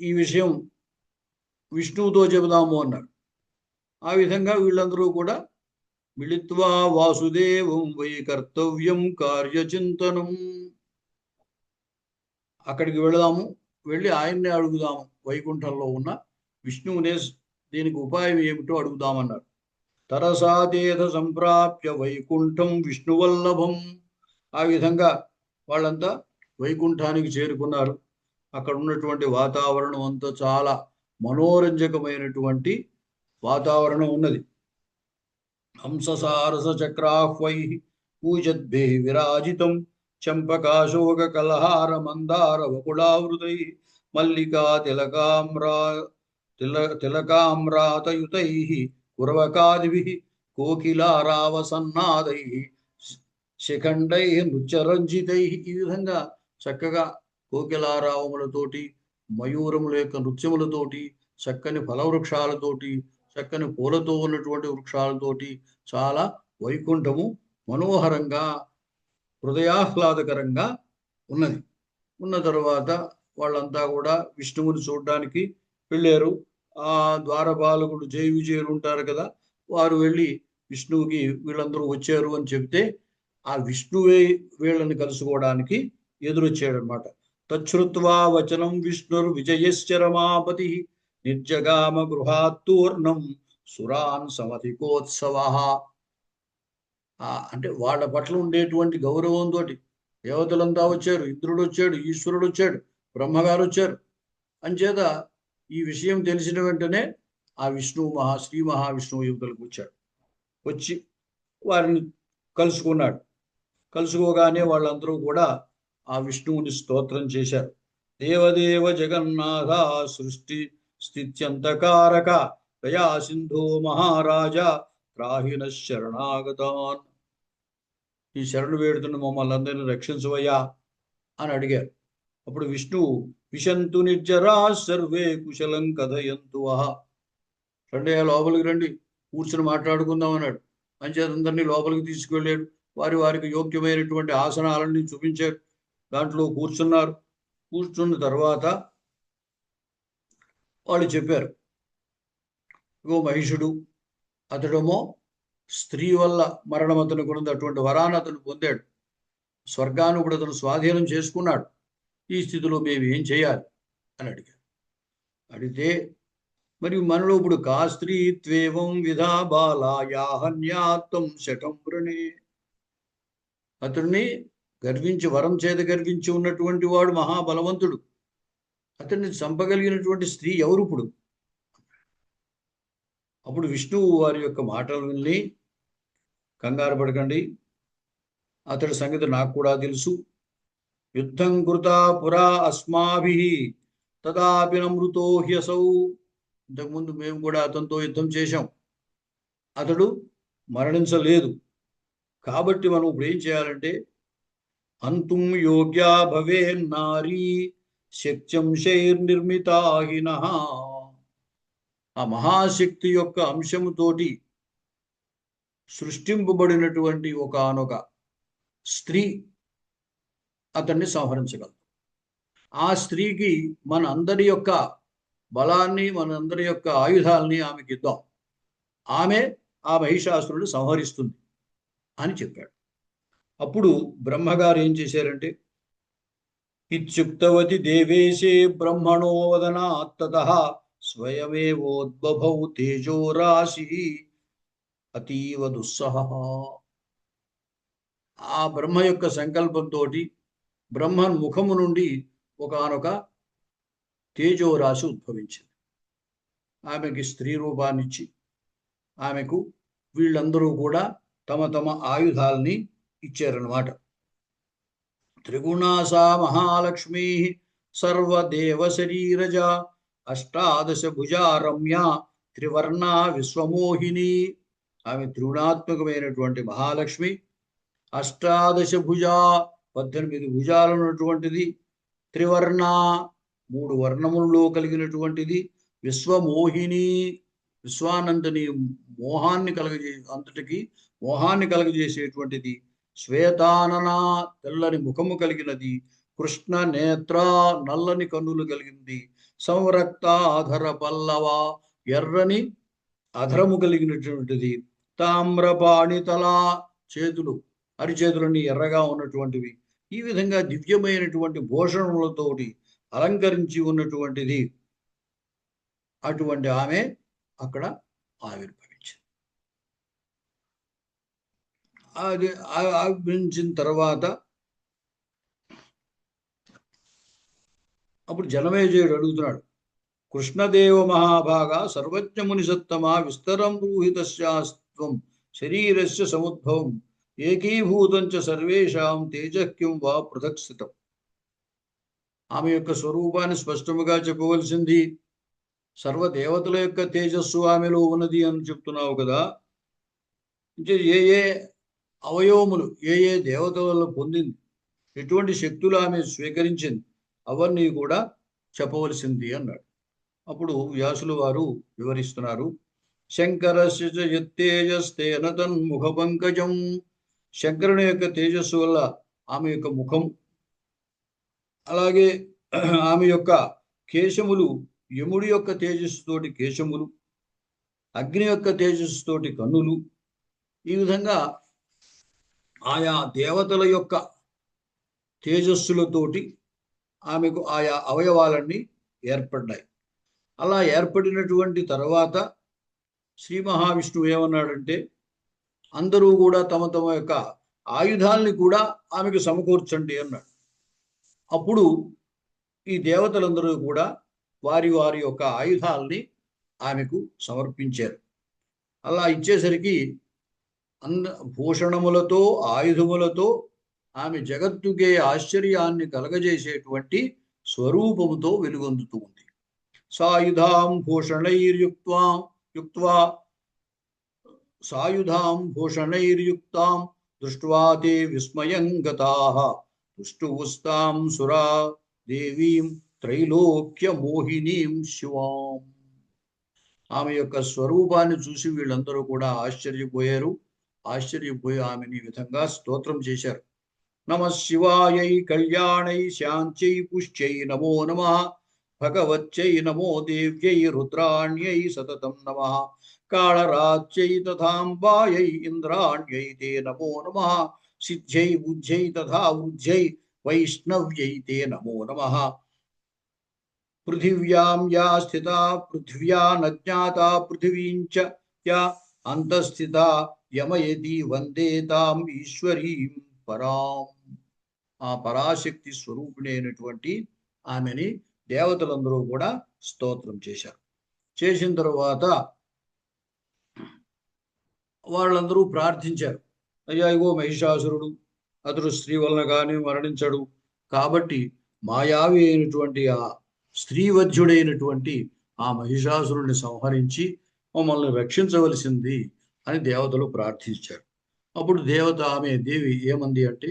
ఈ విషయం విష్ణువుతో చెబుదాము అన్నాడు. ఆ విధంగా వీళ్ళందరూ కూడా మిళిత్వా వాసుదేవం వై కర్తవ్యం కార్యచింతనం, అక్కడికి వెళదాము, వెళ్ళి ఆయన్నే అడుగుదాము, వైకుంఠంలో ఉన్న విష్ణువునే దీనికి ఉపాయం ఏమిటో అడుగుదామన్నారు. తరసాదేధ సంప్రాప్య వైకుంఠం విష్ణువల్లభం. ఆ విధంగా వాళ్ళంతా వైకుంఠానికి చేరుకున్నారు. అక్కడ ఉన్నటువంటి వాతావరణం అంతా చాలా మనోరంజకమైనటువంటి వాతావరణం ఉన్నది. హంససారస చక్రాహ్వై పూజద్భి విరాజితం చంపకాశోక కలహార మందార వకుళావృతై మల్లికా తిలకామ్రాతయుతై కురవకాదిభిః కోకిలారావసన్నాదై శిఖండై నృత్యరంజితై. ఈ విధంగా చక్కగా కోకిలారావములతోటి, మయూరముల యొక్క నృత్యములతోటి, చక్కని ఫలవృక్షాలతోటి, చక్కని పూలతో ఉన్నటువంటి వృక్షాలతోటి చాలా వైకుంఠము మనోహరంగా హృదయాహ్లాదకరంగా ఉన్నది. ఉన్న తర్వాత వాళ్ళంతా కూడా విష్ణువుని చూడడానికి వెళ్ళారు. ఆ ద్వారపాలకుడు జయ విజయులు ఉంటారు కదా, వారు వెళ్ళి విష్ణువుకి వీళ్ళందరూ వచ్చారు అని చెప్తే ఆ విష్ణువే వీళ్ళని కలుసుకోవడానికి ఎదురొచ్చాడు అనమాట. తచ్చుత్వా వచనం విష్ణుర్ విజయశ్చరమాపతి నిర్జగామ గృహాత్తూర్ణం సురాన్ సమధికోత్సవ. అంటే వాళ్ళ పట్ల ఉండేటువంటి గౌరవంతో దేవతలంతా వచ్చారు, ఇంద్రుడు వచ్చాడు, ఈశ్వరుడు వచ్చాడు, బ్రహ్మగారు వచ్చారు. అంచేత ఈ విషయం తెలిసిన వెంటనే ఆ విష్ణువు శ్రీ మహావిష్ణువు యువతలకు వచ్చాడు. వచ్చి వారిని కలుసుకున్నాడు. కలుసుకోగానే వాళ్ళందరూ కూడా ఆ విష్ణువుని స్తోత్రం చేశారు. దేవదేవ జగన్నాథ సృష్టి స్థిత్యంతకారక దయా సింధో మహారాజా త్రాహిన శరణాగతాన్. ఈ శరణు వేడుతున్న మమ్మల్ని అందరినీ రక్షించవయ్యా అని అడిగారు. అప్పుడు విష్ణువు విశంతు నిర్జరా సర్వే కుశలం కథయంతు రండి, లోపలికి రండి, కూర్చుని మాట్లాడుకుందాం అన్నాడు. అంచేతందరినీ లోపలికి తీసుకువెళ్ళాడు. వారికి యోగ్యమైనటువంటి ఆసనాలన్నీ చూపించారు. దాంట్లో కూర్చున్నారు. కూర్చున్న తర్వాత వాళ్ళు చెప్పారు, ఇగో మహిషుడు, అతడేమో స్త్రీ వల్ల మరణం అతనికి ఉన్నది, అటువంటి వరాన్ని అతను పొందాడు, స్వర్గాన్ని కూడా అతను స్వాధీనం చేసుకున్నాడు. ఈ స్థితిలో మేము ఏం చేయాలి అని అడిగారు. అడిగితే మరి మనలో ఇప్పుడు కా స్త్రీ త్వేవం విధా బాలాయాహన్యాత్తం శటం వృణే. అతడిని గర్వించి, వరం చేత గర్వించి ఉన్నటువంటి వాడు మహాబలవంతుడు, అతన్ని చంపగలిగినటువంటి స్త్రీ ఎవరు ఇప్పుడు? అప్పుడు విష్ణువు వారి యొక్క మాటలు విని, కంగారు పడకండి, అతడి సంగతి నాకు కూడా తెలుసు. యుద్ధం కృతా పురా అస్మాభి తదాపి నమృతో హ్యసౌ. ఇంతకుముందు మేము కూడా అతనితో యుద్ధం చేశాం, అతడు మరణించలేదు. కాబట్టి మనం ఇప్పుడు ఏం చేయాలంటే అంతుం యోగ్యా భవే నారీ శక్త్యం శైర్నిర్మితాహిన. ఆ మహాశక్తి యొక్క అంశముతోటి సృష్టింపబడినటువంటి ఒకానొక స్త్రీ అతన్ని సంహరించగలదు. ఆ స్త్రీకి మన అందరి యొక్క బలాన్ని, మనందరి యొక్క ఆయుధాలని ఆమెకి ఇద్దాం, ఆమె ఆ మహిషాసురుడు సంహరిస్తుంది అని చెప్పాడు. అప్పుడు బ్రహ్మగారు ఏం చేశారంటే ఇత్యుక్తవతి దేవేశే బ్రహ్మణో వదనాత్తతః స్వయమేవోద్బభౌ తేజోరాశి అతీవ దుస్సహ. ఆ బ్రహ్మ యొక్క సంకల్పంతో బ్రహ్మ ముఖము నుండి ఒకానొక తేజోరాశి ఉద్భవించింది. ఆమెకి స్త్రీ రూపాన్నిచ్చి ఆమెకు వీళ్ళందరూ కూడా తమ తమ ఆయుధాలని ఇచ్చారన్నమాట. త్రిగుణాసా మహాలక్ష్మీ సర్వదేవ శరీరజ అష్టాదశ భుజా రమ్య త్రివర్ణ విశ్వమోహిని, ఆమె త్రిగుణాత్మకమైనటువంటి మహాలక్ష్మి. అష్టాదశ భుజ, 18 భుజాలు ఉన్నటువంటిది. త్రివర్ణ, 3 వర్ణములలో కలిగినటువంటిది. విశ్వమోహిని, విశ్వానందని మోహాన్ని అంతటికి మోహాన్ని కలగజేసేటువంటిది. శ్వేతానన, తెల్లని ముఖము కలిగినది. కృష్ణ నేత్ర, నల్లని కన్నులు కలిగింది. సంరక్త అధర పల్లవ, ఎర్రని అధరము కలిగినటువంటిది. తామ్రపాణితల, చేతులు అరిచేతులన్నీ ఎర్రగా ఉన్నటువంటివి. ఈ విధంగా దివ్యమైనటువంటి భూషణములతోటి అలంకరించి ఉన్నటువంటిది. అటువంటి ఆమె అక్కడ ఆవిర్భవించింది. అది ఆవిర్భవించిన తర్వాత అప్పుడు జనమేజయుడు అడుగుతున్నాడు, కృష్ణదేవ మహాభాగ సర్వజ్ఞముని సత్తమ విస్తరం బ్రూహితస్యాస్త్వం శరీరస్య సముద్భవం ఏకీభూతం చ సర్వేషాం తేజక్యం వా పృథక్ స్థితం. ఆమె యొక్క స్వరూపాన్ని స్పష్టముగా చెప్పవలసింది. సర్వదేవతల యొక్క తేజస్సు ఆమెలో ఉన్నది అని చెప్తున్నావు కదా. ఏ ఏ అవయవములు ఏ ఏ దేవతలలో పొందింది, ఎటువంటి శక్తులు ఆమె స్వీకరించింది, అవన్నీ కూడా చెప్పవలసింది అన్నాడు. అప్పుడు వ్యాసులు వారు వివరిస్తున్నారు. శంకరస్య యత్తేజస్తేన తన్ముఖ పంకజం. శంకరుని యొక్క తేజస్సు వల్ల ఆమె యొక్క ముఖం, అలాగే ఆమె యొక్క కేశములు, యముడి యొక్క తేజస్సుతోటి కేశములు, అగ్ని యొక్క తేజస్సుతోటి కన్నులు, ఈ విధంగా ఆయా దేవతల యొక్క తేజస్సులతోటి ఆమెకు ఆయా అవయవాలన్నీ ఏర్పడ్డాయి. అలా ఏర్పడినటువంటి తర్వాత శ్రీ మహావిష్ణువు ఏమన్నాడంటే, అందరూ కూడా తమ తమ యొక్క ఆయుధాలని కూడా ఆమెకు సమకూర్చండి అన్నాడు. అప్పుడు ఈ దేవతలందరూ కూడా వారి వారి యొక్క ఆయుధాలని ఆమెకు సమర్పించారు. అలా ఇచ్చేసరికి భూషణములతో ఆయుధములతో ఆమె జగత్తుకే ఆశ్చర్యాన్ని కలగజేసేటువంటి స్వరూపముతో వెలుగొందుతూ ఉంది. సాయుధాం భూషణైర్యుక్త్వా సాయుధాం భూషణైర్యుక్తాం దృష్ట్వా తే విస్మయం గతాః తుష్టువుస్తాం సురా దేవీం త్రైలోక్య మోహినీం శివాం. ఆమె యొక్క స్వరూపాన్ని చూసి వీళ్ళందరూ కూడా ఆశ్చర్యపోయారు. ఆశ్చర్యపోయి ఆమెని విధంగా స్తోత్రం చేశారు. నమ శివాయై కళ్యాణై శాంత్యై పుష్ట్యై నమో నమః భగవత్యై నమో దేవ్యై రుద్రాణ్యై సతతం నమః కాళరాజ్యై తథాంబాయై ఇంద్రాణ్యై తే నమో నమః సిద్ధ్యై బుద్ధ్యై తథా వృద్ధ్యై వైష్ణవ్యై తే నమో నమః పృథివ్యాం యా స్థితా పృథివ్యా నజ్ఞాతా పృథివీంచ యా అంతఃస్థితా యమయతి వందే తాం ఈశ్వరీం పరాం. ఆ పరాశక్తి స్వరూపిణి అయినటువంటి ఆమెని దేవతలందరూ కూడా స్తోత్రం చేశారు. చేసిన తర్వాత వాళ్ళందరూ ప్రార్థించారు, అయ్యా ఇగో మహిషాసురుడు, అతడు స్త్రీ వలన కానీ మరణించడు, కాబట్టి మాయావి అయినటువంటి ఆ స్త్రీవధ్యుడైనటువంటి ఆ మహిషాసురుడిని సంహరించి మమ్మల్ని రక్షించవలసింది అని దేవతలు ప్రార్థించారు. అప్పుడు ఆమె దేవి ఏమంది అంటే,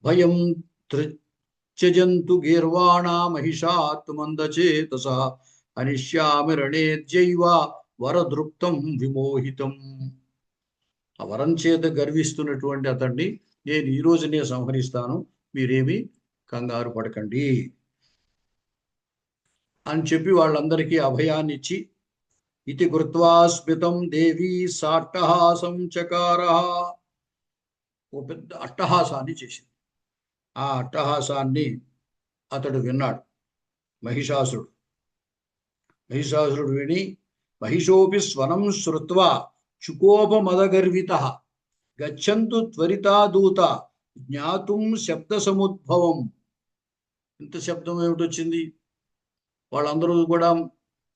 భయం త్యజంతు గీర్వాణ మహిషాత్ మందచేతస అనిష్యామి రణేద్యైవ వరదృప్తం విమోహితం. ఆ వరం చేత గర్విస్తున్నటువంటి అతన్ని నేను ఈ రోజునే సంహరిస్తాను, మీరేమి కంగారు పడకండి అని చెప్పి వాళ్ళందరికీ అభయాన్ని ఇచ్చి, ఇతి కృత్వా స్మితం దేవి సాట్టహాసం చకార. ఓ పెద్ద అట్టహాసాన్ని చేసింది. ఆ అట్టహాసాన్ని అతడు విన్నాడు. మహిషాసురుడు విని మహిషోపి స్వనం శ్రుత్వా చుకోపమదగర్వితః గచ్చంతు త్వరితా దూత జ్ఞాతుం శబ్ద సముద్భవం. ఇంత శబ్దం ఏమిటొచ్చింది? వాళ్ళందరూ కూడా,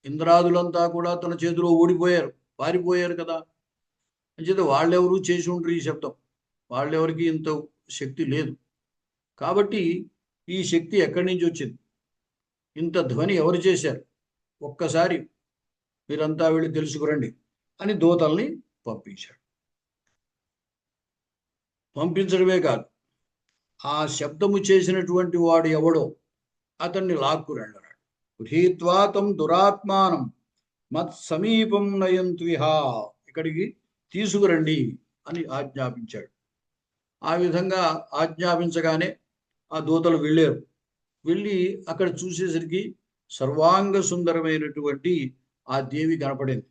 ఇంద్రాదులంతా కూడా తన చేతిలో ఓడిపోయారు, పారిపోయారు కదా. అంచేత వాళ్ళెవరూ చేసి ఉంటారు ఈ శబ్దం, వాళ్ళెవరికి ఇంత శక్తి లేదు. కాబట్టి ఈ శక్తి ఎక్కడి నుంచి వచ్చింది, ఇంత ధ్వని ఎవరు చేశారు? ఒక్కసారి మీరంతా వెళ్ళి తెలుసుకురండి అని దూతల్ని పంపించాడు. పంపించడమే కాదు, ఆ శబ్దము చేసినటువంటి వాడు ఎవడో అతన్ని లాక్కురండి అన్నాడు. గృహీత్వా తం దురాత్మానం మత్ సమీపం నయంత్విహా, ఇక్కడికి తీసుకురండి అని ఆజ్ఞాపించాడు. ఆ విధంగా ఆజ్ఞాపించగానే ఆ దూతలు వెళ్ళారు. వెళ్ళి అక్కడ చూసేసరికి సర్వాంగ సుందరమైనటువంటి ఆ దేవి కనపడింది.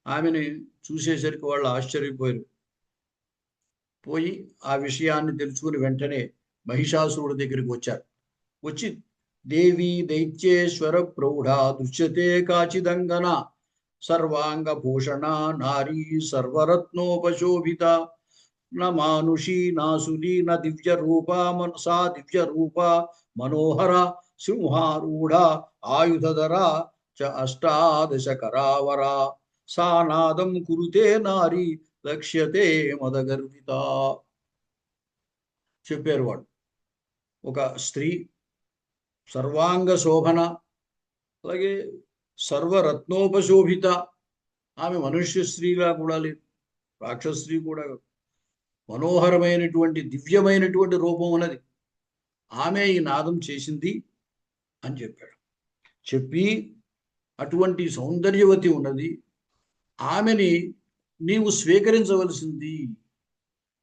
ఆమెని చూసేసరికి వాళ్ళు ఆశ్చర్యపోయారు. పోయి ఆ విషయాన్ని తెలుసుకుని వెంటనే మహిషాసురుడి దగ్గరికి వచ్చారు. వచ్చి దేవి దైత్యేశ్వర ప్రౌఢ దృశ్యతే కాచిదంగన సర్వాంగ భూషణ నారీ సర్వరత్నోపశోభిత న మానుషీ నాసురీ న దివ్య రూపా మనసా దివ్య రూపా మనోహర సింహారూఢ ఆయుధధర చ అష్టాదశ కరావర సా నాదం కురుతే నారీ లక్ష్యతే మదగర్విత. చెప్పారు వాడు. ఒక స్త్రీ సర్వాంగ శోభన, అలాగే సర్వరత్నోపశోభిత. ఆమె మనుష్య స్త్రీగా కూడా లేదు, రాక్షస స్త్రీ కూడా. మనోహరమైనటువంటి దివ్యమైనటువంటి రూపం ఉన్నది. ఆమె ఈ నాదం చేసింది అని చెప్పాడు. చెప్పి అటువంటి సౌందర్యవతి ఉన్నది, ఆమెని నీవు స్వీకరించవలసింది.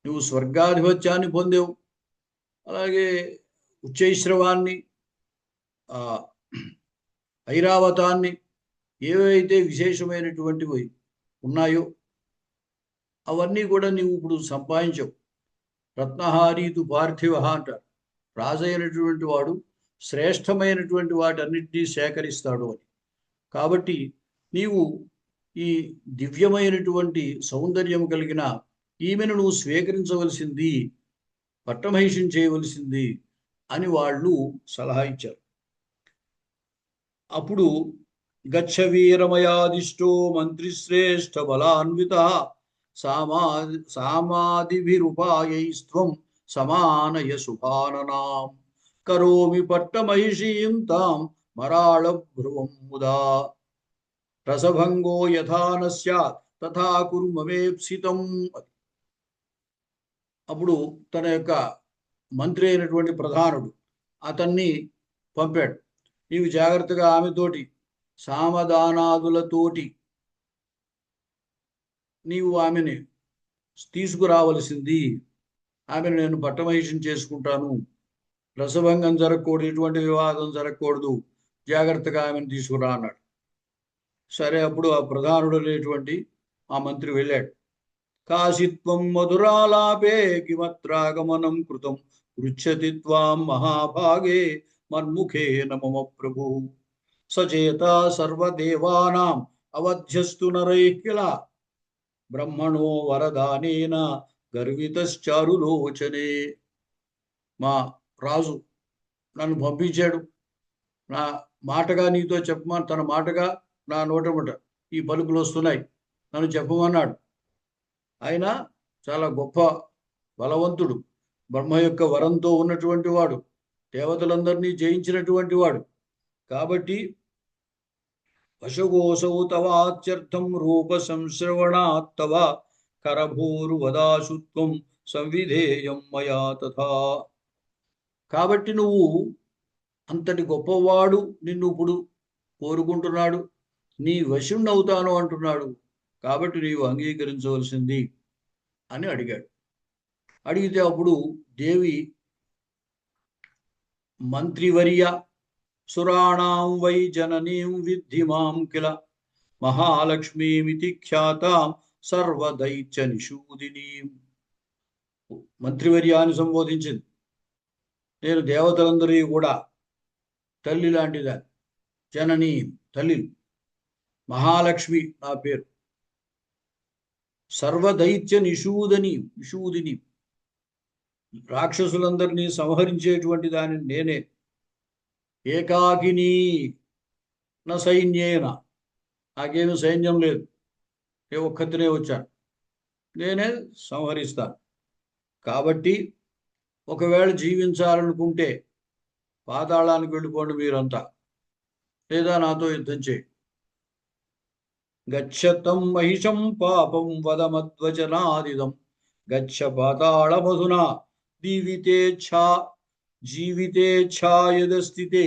నువ్వు స్వర్గాధిపత్యాన్ని పొందావు, అలాగే ఉచ్చైశ్రవాన్ని, ఐరావతాన్ని, ఏవైతే విశేషమైనటువంటివి ఉన్నాయో అవన్నీ కూడా నీవు ఇప్పుడు సంపాదించవు. రత్నహారీతు పార్థివ అంటారు. రాజు అయినటువంటి వాడు శ్రేష్టమైనటువంటి వాటన్నిటినీ సేకరిస్తాడు అని. కాబట్టి నీవు ఈ దివ్యమైనటువంటి సౌందర్యం కలిగిన ఈమెను నువ్వు స్వీకరించవలసింది, పట్టమహిషం చేయవలసింది అని వాళ్ళు సలహా ఇచ్చారు. అప్పుడు గచ్చ వీరమయాదిష్టో మంత్రిశ్రేష్ఠ బలాన్విత సామాదిభిరుపాయైస్త్వం సమానయ శుభాననాం కరోమి పట్టమహిషీం తాం మరాళ భ్రువం ముదా రసభంగో యథా న స్యాత్ తథా కురు మమేప్సితం. అప్పుడు తన యొక్క మంత్రి అయినటువంటి ప్రధానుడు అతన్ని పంపాడు. నీవు జాగ్రత్తగా ఆమెతోటి సామదానాదులతోటి నీవు ఆమెని తీసుకురావలసింది. ఆమెను నేను పట్టమహిషం చేసుకుంటాను, రసభంగం జరగకూడదు, ఎటువంటి వివాదం జరగకూడదు, జాగ్రత్తగా ఆమెను తీసుకురా అన్నాడు. సరే, అప్పుడు ఆ ప్రధానుడు అనేటువంటి ఆ మంత్రి వెళ్ళాడు. కాశిత్వం మధురాలాపే కిమత్రాగమనం కృతం పృచ్చతి త్వాం మహాభాగే మన్ముఖేన మమ ప్రభు సచేత సర్వదేవానాం అవధ్యస్తు నరైః కిల బ్రహ్మణో వరదానేన గర్వితశ్చారులోచనే. మా రాజు నన్ను పంపించాడు, నా మాటగా నీతో చెప్పమని, తన మాటగా నా నోటముట ఈ పలుకులు వస్తున్నాయి, నన్ను చెప్పమన్నాడు. ఆయన చాలా గొప్ప బలవంతుడు, బ్రహ్మ యొక్క వరంతో ఉన్నటువంటి వాడు, దేవతలందరినీ జయించినటువంటి వాడు. కాబట్టి వశగోసౌ తవాత్యర్థం రూప సంశ్రవణాత్తవ కరభూరు వదాశుత్వం సంవిధేయం మయా తథా. కాబట్టి నువ్వు అంతటి గొప్పవాడు నిన్ను ఇప్పుడు కోరుకుంటున్నాడు, నీ వశుణ్ణవుతాను అంటున్నాడు, కాబట్టి నీవు అంగీకరించవలసింది అని అడిగాడు. అడిగితే అప్పుడు దేవి మంత్రివర్య సురాణాం వై జననీం విద్ధి మాం కిల మహాలక్ష్మీమితి ఖ్యాతాం సర్వదైత్య నిషూదినీం. మంత్రివర్యాన్ని సంబోధించింది. నేను దేవతలందరి కూడా తల్లి లాంటిదా, జననీ తల్లి, మహాలక్ష్మి నా పేరు, సర్వదైత్య నిషూదిని రాక్షసులందరినీ సంహరించేటువంటి దాని నేనే. ఏకాకిని నా సైన్యేన, నాకేమీ సైన్యం లేదు, నేను ఒక్కతినే వచ్చాను, నేనే సంహరిస్తాను. కాబట్టి ఒకవేళ జీవించాలనుకుంటే పాతాళానికి వెళ్ళిపోండి మీరంతా, లేదా నాతో యుద్ధం చేయి. గచ్చతం మహిషం పాపం వదమద్వచనాదిదం గచ్చ పాతాళమధునా దీవితేచ్ఛా జీవితేచ్ఛా యదస్థితే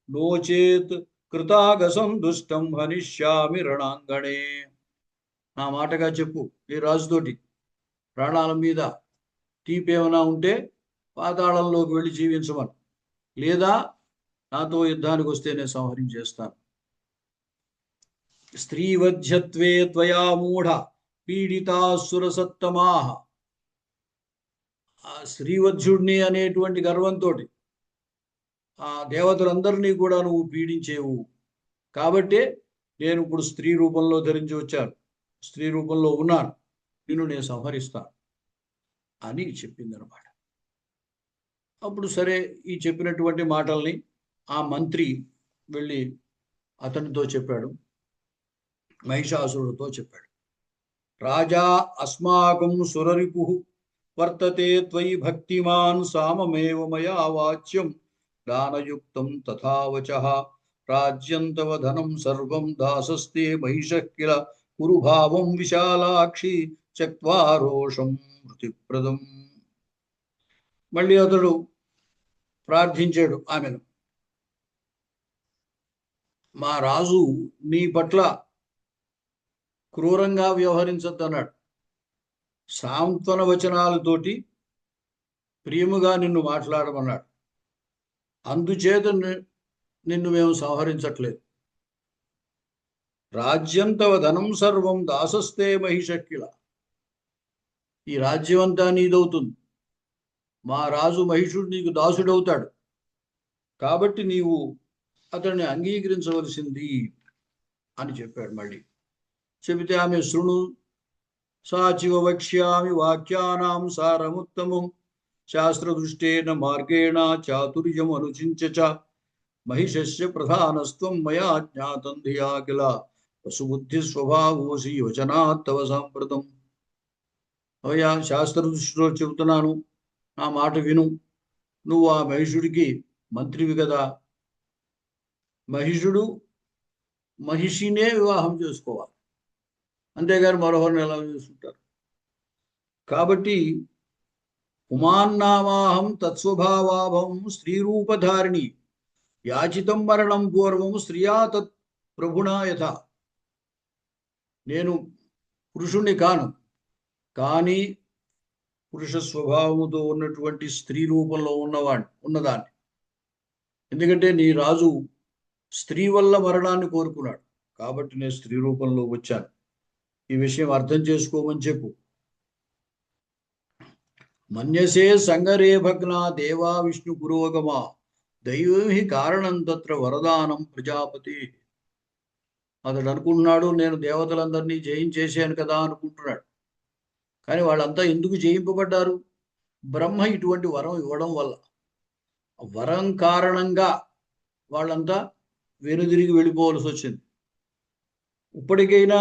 నోచేత్ కృతాగసం దుష్టం హనిష్యామి రణాంగణే. నా మాటగా చెప్పు ఈ రాజుతోటి, ప్రాణాల మీద తీపి ఏమైనా ఉంటే పాతాళంలోకి వెళ్ళి జీవించమని, లేదా నాతో యుద్ధానికి వస్తే నేను సంహరించేస్తాను. స్త్రీవధ్యత్వే త్వయా మూఢ పీడితాసురసత్తమాహ. ఆ శ్రీవధ్యుడిని అనేటువంటి గర్వంతో ఆ దేవతలందరినీ కూడా నువ్వు పీడించేవు, కాబట్టే నేను ఇప్పుడు స్త్రీ రూపంలో ధరించి వచ్చాను, స్త్రీ రూపంలో ఉన్నాను, నిన్ను నేను సంహరిస్తాను అని చెప్పిందనమాట. అప్పుడు సరే, ఈ చెప్పినటువంటి మాటల్ని ఆ మంత్రి వెళ్ళి అతనితో చెప్పాడు, మహిషాసురుడితో చెప్పాడు. రాజా అస్మాకం సురరిపు వర్తతే త్వయి భక్తిమాన్ సామమేవ మయా వాచ్యం దానయుక్తం తథా వచః రాజ్యం తవ ధనం సర్వం దాసస్తే మహిషః కిల కురు భావం విశాలాక్షి చక్వా రోషం మృతిప్రదం. మళ్ళీ అతడు ప్రార్థించాడు ఆమెను, మా రాజు నీ పట్ల క్రూరంగా వ్యవహరించద్దన్నాడు, సాంత్వన వచనాలతోటి ప్రియముగా నిన్ను మాట్లాడమన్నాడు, అందుచేత నిన్ను మేము సంహరించట్లేదు. రాజ్యం తవ ధనం సర్వం దాసస్తే మహిషక్కిల. ఈ రాజ్యం అంతా నీదవుతుంది, మా రాజు మహిషుడు నీకు దాసుడవుతాడు, కాబట్టి నీవు అతన్ని అంగీకరించవలసింది అని చెప్పాడు. మళ్ళీ చెబితే ఆమె శృణు సాచివ వక్ష్యామి వాక్యానాం సారముత్తమం శాస్త్రదృష్టేన మార్గేణ చాతుర్యం అనుచించ మహిషస్య ప్రధానస్త్వం మయా జ్ఞాతం ధియా కిల వసుబుద్ధి స్వభావోసి వచనాత్ తవ సాంప్రతం. అవయా శాస్త్రదృష్టిలో చెబుతున్నాను, నా మాట విను. నువ్వు ఆ మహిషుడికి మంత్రివి కదా, మహిషుడు మహిషినే వివాహం చేసుకోవాలి, అంతేగాని మరోహరిని ఎలా చేసుకుంటారు? కాబట్టి ఉమాన్నామాహం తత్స్వభావాభం స్త్రీరూపధారిణి యాచితం మరణం పూర్వం స్త్రియా తత్ ప్రభుణా యథ. నేను పురుషుణ్ణి కాను, కానీ పురుష స్వభావముతో ఉన్నటువంటి స్త్రీ రూపంలో ఉన్నదాన్ని. ఎందుకంటే నీ రాజు స్త్రీ వల్ల మరణాన్ని కోరుకున్నాడు, కాబట్టి నేను స్త్రీ రూపంలో వచ్చాను, ఈ విషయం అర్థం చేసుకోమని చెప్పు. మన్యసే సంగరే భగ్న దేవా విష్ణు పురోగమా దైవం హి కారణం తత్ర వరదానం ప్రజాపతి. అతడు అనుకుంటున్నాడు, నేను దేవతలందరినీ జయించేశాను కదా అనుకుంటున్నాడు, కానీ వాళ్ళంతా ఎందుకు జయింపబడ్డారు? బ్రహ్మ ఇటువంటి వరం ఇవ్వడం వల్ల, వరం కారణంగా వాళ్ళంతా వెనుదిరిగి వెళ్ళిపోవలసి వచ్చింది. ఇప్పటికైనా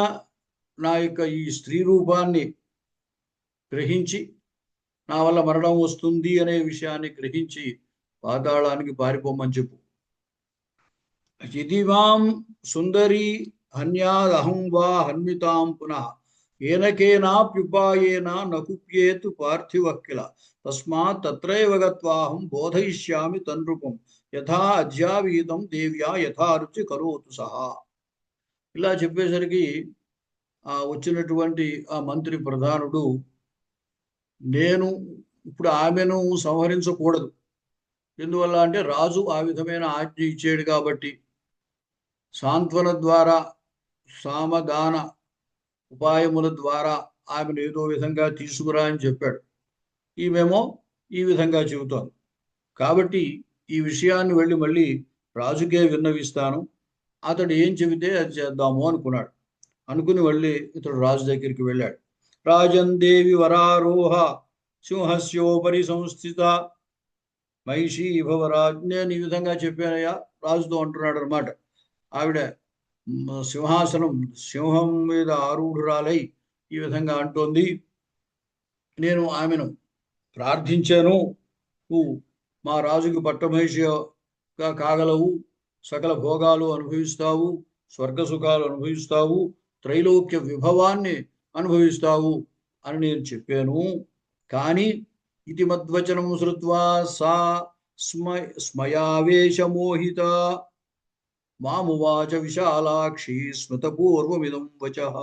నా యొక్క ఈ స్త్రీ రూపాన్ని గ్రహించి నా వల్ల మరణం వస్తుంది అనే విషయాన్ని గ్రహించి పాతాళానికి పారిపోమని చెప్పు. యది మాం సుందరీ హన్యాదహం వా హన్మితాం పునః ఏనకేనాప్యుపాయేన నకుప్యేతు పార్థివక్కిల తస్మాత్ తత్రైవ గత్వాహం బోధయిష్యామి తన్రూపం యథా అధ్యావీతం దేవ్యా యథారుచి కరోతు సహా. ఇలా చెప్పేసరికి ఆ వచ్చినటువంటి ఆ మంత్రి ప్రధానుడు, నేను ఇప్పుడు ఆమెను సంహరించకూడదు, ఎందువల్ల అంటే రాజు ఆ విధమైన ఆజ్ఞ ఇచ్చాడు కాబట్టి సాంత్వన ద్వారా సామదాన ఉపాయముల ద్వారా ఆమెను ఏదో విధంగా తీసుకురా అని చెప్పాడు. ఈమెమో ఈ విధంగా చెబుతోంది, కాబట్టి ఈ విషయాన్ని వెళ్ళి మళ్ళీ రాజుకే విన్నవిస్తాను, అతడు ఏం చెబితే అది చేద్దాము అనుకున్నాడు. అనుకుని మళ్ళీ ఇతడు రాజు దగ్గరికి వెళ్ళాడు. రాజన్ దేవి వరారోహ సింహస్యోపరి సంస్థిత మహిషీ భవరాజ్. నేను ఈ విధంగా చెప్పానయ్యా, రాజుతో అంటున్నాడు అనమాట. ఆవిడ సింహాసనం సింహం మీద ఆరూఢురాలై ఈ విధంగా అంటోంది, నేను ఆమెను ప్రార్థించాను, నువ్వు మా రాజుకి పట్టమహిషిగా కాగలవు, సకల భోగాలు అనుభవిస్తావు, స్వర్గ సుఖాలు అనుభవిస్తావు, త్రైలోక్య విభవాన్ని అనుభవిస్తావు అని నేను చెప్పాను. కానీ ఇది మద్వచనం శ్రుత్వా సా స్మయావేశమోహిత మామువాచ విశాలాక్షి స్మృతపూర్వమిదం వచః.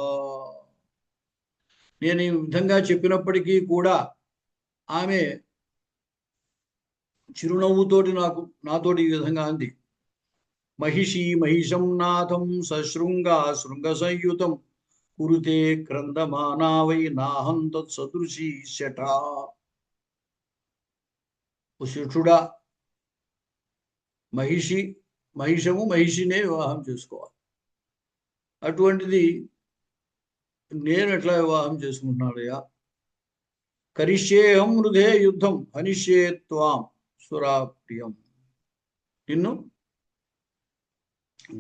నేను ఈ విధంగా చెప్పినప్పటికీ కూడా ఆమె చిరునవ్వుతోటి నాతోటి ఈ విధంగా అంది. మహిషి మహిషం నాథం సశృంగా శృంగ సంయుతం కురుతే క్రందమానా వై నాహం తత్సదృశీ శఠ. శిష్యుడా, మహిషము మహిషినే వివాహం చేసుకోవాలి. అటువంటిది నేను ఎట్లా వివాహం చేసుకుంటున్నాడయ్యా? కరిష్యేహం హృదే యుద్ధం హనిష్యే త్వాం సురాప్రియం. నిన్ను,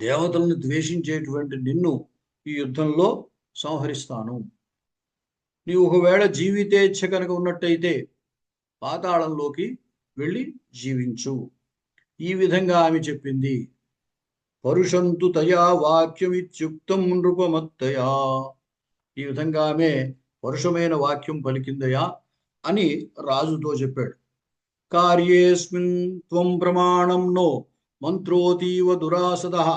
దేవతలను ద్వేషించేటువంటి నిన్ను ఈ యుద్ధంలో సంహరిస్తాను. నీవు ఒకవేళ జీవితేచ్ఛ కనుక ఉన్నట్టయితే పాతాళంలోకి వెళ్ళి జీవించు. ఈ విధంగా ఆమె చెప్పింది. పరుషంతు తయా వాక్యమిత్యుక్తం నృపమత్తయా. ఈ విధంగా ఆమె పరుషమైన వాక్యం పలికిందయా అని రాజుతో చెప్పాడు. కార్యేస్మిన్ త్వం ప్రమాణం నో మంత్రోతీవ దురాసదః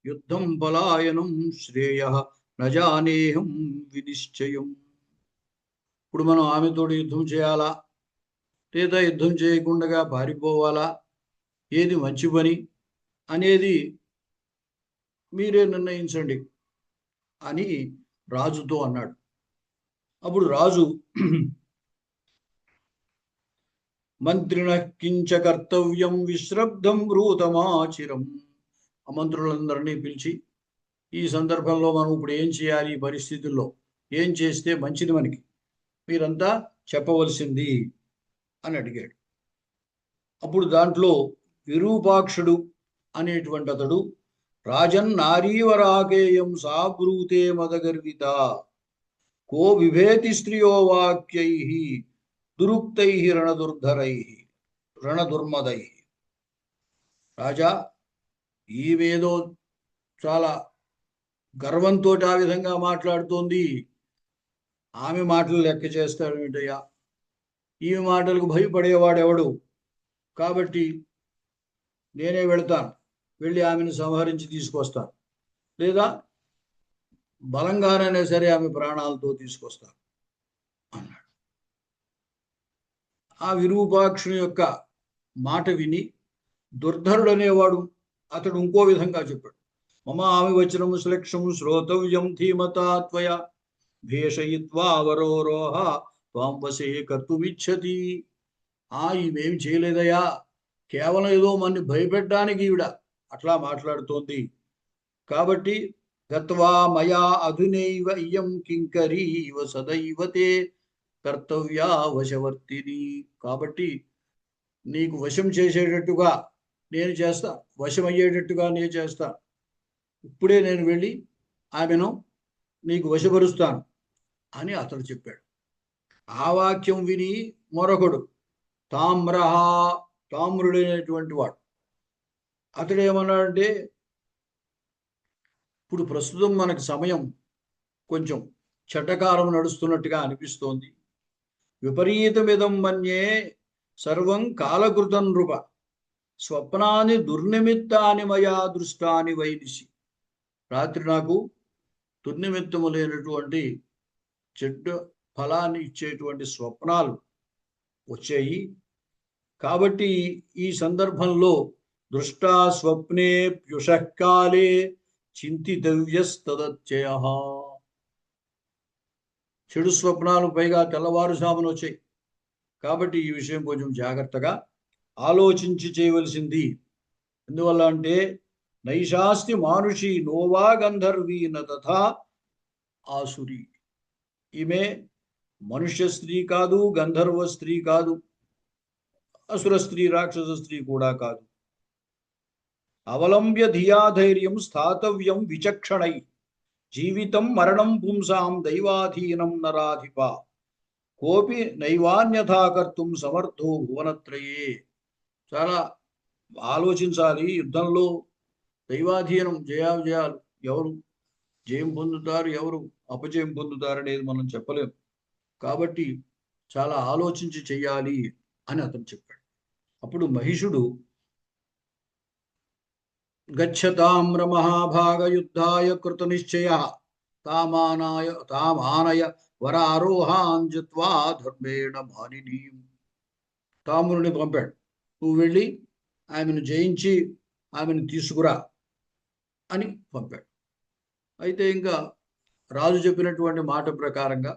యుద్ధం పలాయనం శ్రేయః నజానేహం వినిశ్చయం. ఇప్పుడు మనం ఆమెతోటి యుద్ధం చేయాలా లేదా యుద్ధం చేయకుండా పారిపోవాలా, ఏది మంచి పని అనేది మీరే నిర్ణయించండి అని రాజుతో అన్నాడు. అప్పుడు రాజు మంత్రిణ కించ కర్తవ్యం విశ్రబ్ధం బ్రూతమాచిరం. ఆ మంత్రులందరినీ పిలిచి, ఈ సందర్భంలో మనం ఇప్పుడు ఏం చేయాలి, ఈ పరిస్థితుల్లో ఏం చేస్తే మంచిది మనకి, మీరంతా చెప్పవలసింది అని అడిగాడు. అప్పుడు దాంట్లో విరూపాక్షుడు అనేటువంటి అతడు, రాజన్ నారీవరాకేయం సా బ్రూతే మదగర్విత కో విభేతి స్త్రియో వాక్యై దురుక్తై రణదుర్మదై. రాజా, ఈమెదో చాలా గర్వంతో ఆ విధంగా మాట్లాడుతోంది, ఆమె మాటలు లెక్క చేస్తాడేమిటయ్యా? ఈమె మాటలకు భయపడేవాడెవడు? కాబట్టి నేనే వెళతాను, వెళ్ళి ఆమెను సంహరించి తీసుకొస్తాను, లేదా బలంగానైనా సరే ఆమె ప్రాణాలతో తీసుకొస్తాను అన్నాడు. ఆ విరూపాక్షుని యొక్క మాట విని దుర్ధరుడు అనేవాడు అతడు ఇంకో విధంగా చెప్పాడు. మమ ఆమె వచనం శ్లక్షం శ్రోతవ్యం ధీమతా త్వయా భేషయిత్వా అవరోరోహ త్వాం వశే కర్తుమిచ్చతి. ఈమెం చేయలేదయా, కేవలం ఏదో మన్ని భయపెట్టడానికి ఈవిడ అట్లా మాట్లాడుతోంది. కాబట్టి గత్వా మయా అధునైవ ఇయం కింకరీవ సదైవతే కర్తవ్యా వశవర్తిని. కాబట్టి నీకు వశం చేసేటట్టుగా నేను చేస్తా, వశమయ్యేటట్టుగా నేను చేస్తా. ఇప్పుడే నేను వెళ్ళి ఆమెను నీకు వశపరుస్తాను అని అతడు చెప్పాడు. ఆ వాక్యం విని మరొకడు తామ్రుడైనటువంటి వాడు అతడు ఏమన్నాడంటే, ఇప్పుడు ప్రస్తుతం మనకు సమయం కొంచెం చెడ్డకాలం నడుస్తున్నట్టుగా అనిపిస్తోంది. విపరీతమిదం మన్యే సర్వం కాలకృతం నృప స్వప్నాన్ని దుర్నిమిత్తాని మయా దృష్టాని వైదిశి. రాత్రి నాకు దుర్నిమిత్తము లేనటువంటి చెడ్డ ఫలాన్ని ఇచ్చేటువంటి స్వప్నాలు వచ్చాయి. కాబట్టి ఈ సందర్భంలో దృష్టా స్వప్నే ప్యుషకాలే చింతితవ్యస్తదత్యయః. చెడు స్వప్నాలు పైగా తెల్లవారుజామున వచ్చాయి. కాబట్టి ఈ విషయం కొంచెం జాగ్రత్తగా ఆలోచించి చేయవలసింది. ఎందువల్ల అంటే నైషాస్తి మానుషి నోవా గంధర్వీ నథా ఆసురి. ఈమె మనుష్య స్త్రీ కాదు, గంధర్వ స్త్రీ కాదు, అసుర స్త్రీ, రాక్షస స్త్రీ కూడా కాదు. అవలంబ్య ధియాధైర్యం స్థాతవ్యం విచక్షణై జీవితం మరణం పుంసాం దైవాధీనం నరాధిప కోపి నైవాన్యథా కర్తుం సమర్థో భువనత్రయే. చాలా ఆలోచించాలి. యుద్ధంలో దైవాధీనం, జయావిజయాలు ఎవరు జయం పొందుతారు, ఎవరు అపజయం పొందుతారు అనేది మనం చెప్పలేం. కాబట్టి చాలా ఆలోచించి చెయ్యాలి అని అతను చెప్పాడు. అప్పుడు మహిషుడు గచ్చతామ్ర మహాభాగ యుద్ధాయ కృత నిశ్చయ తామానయ వరారోహాన్ జిత్వా ధర్మేణ మానిని. తామ్రుని పంపాడు, నువ్వు వెళ్ళి ఆమెను జయించి ఆమెను తీసుకురా అని పంపాడు. అయితే ఇంకా రాజు చెప్పినటువంటి మాట ప్రకారంగా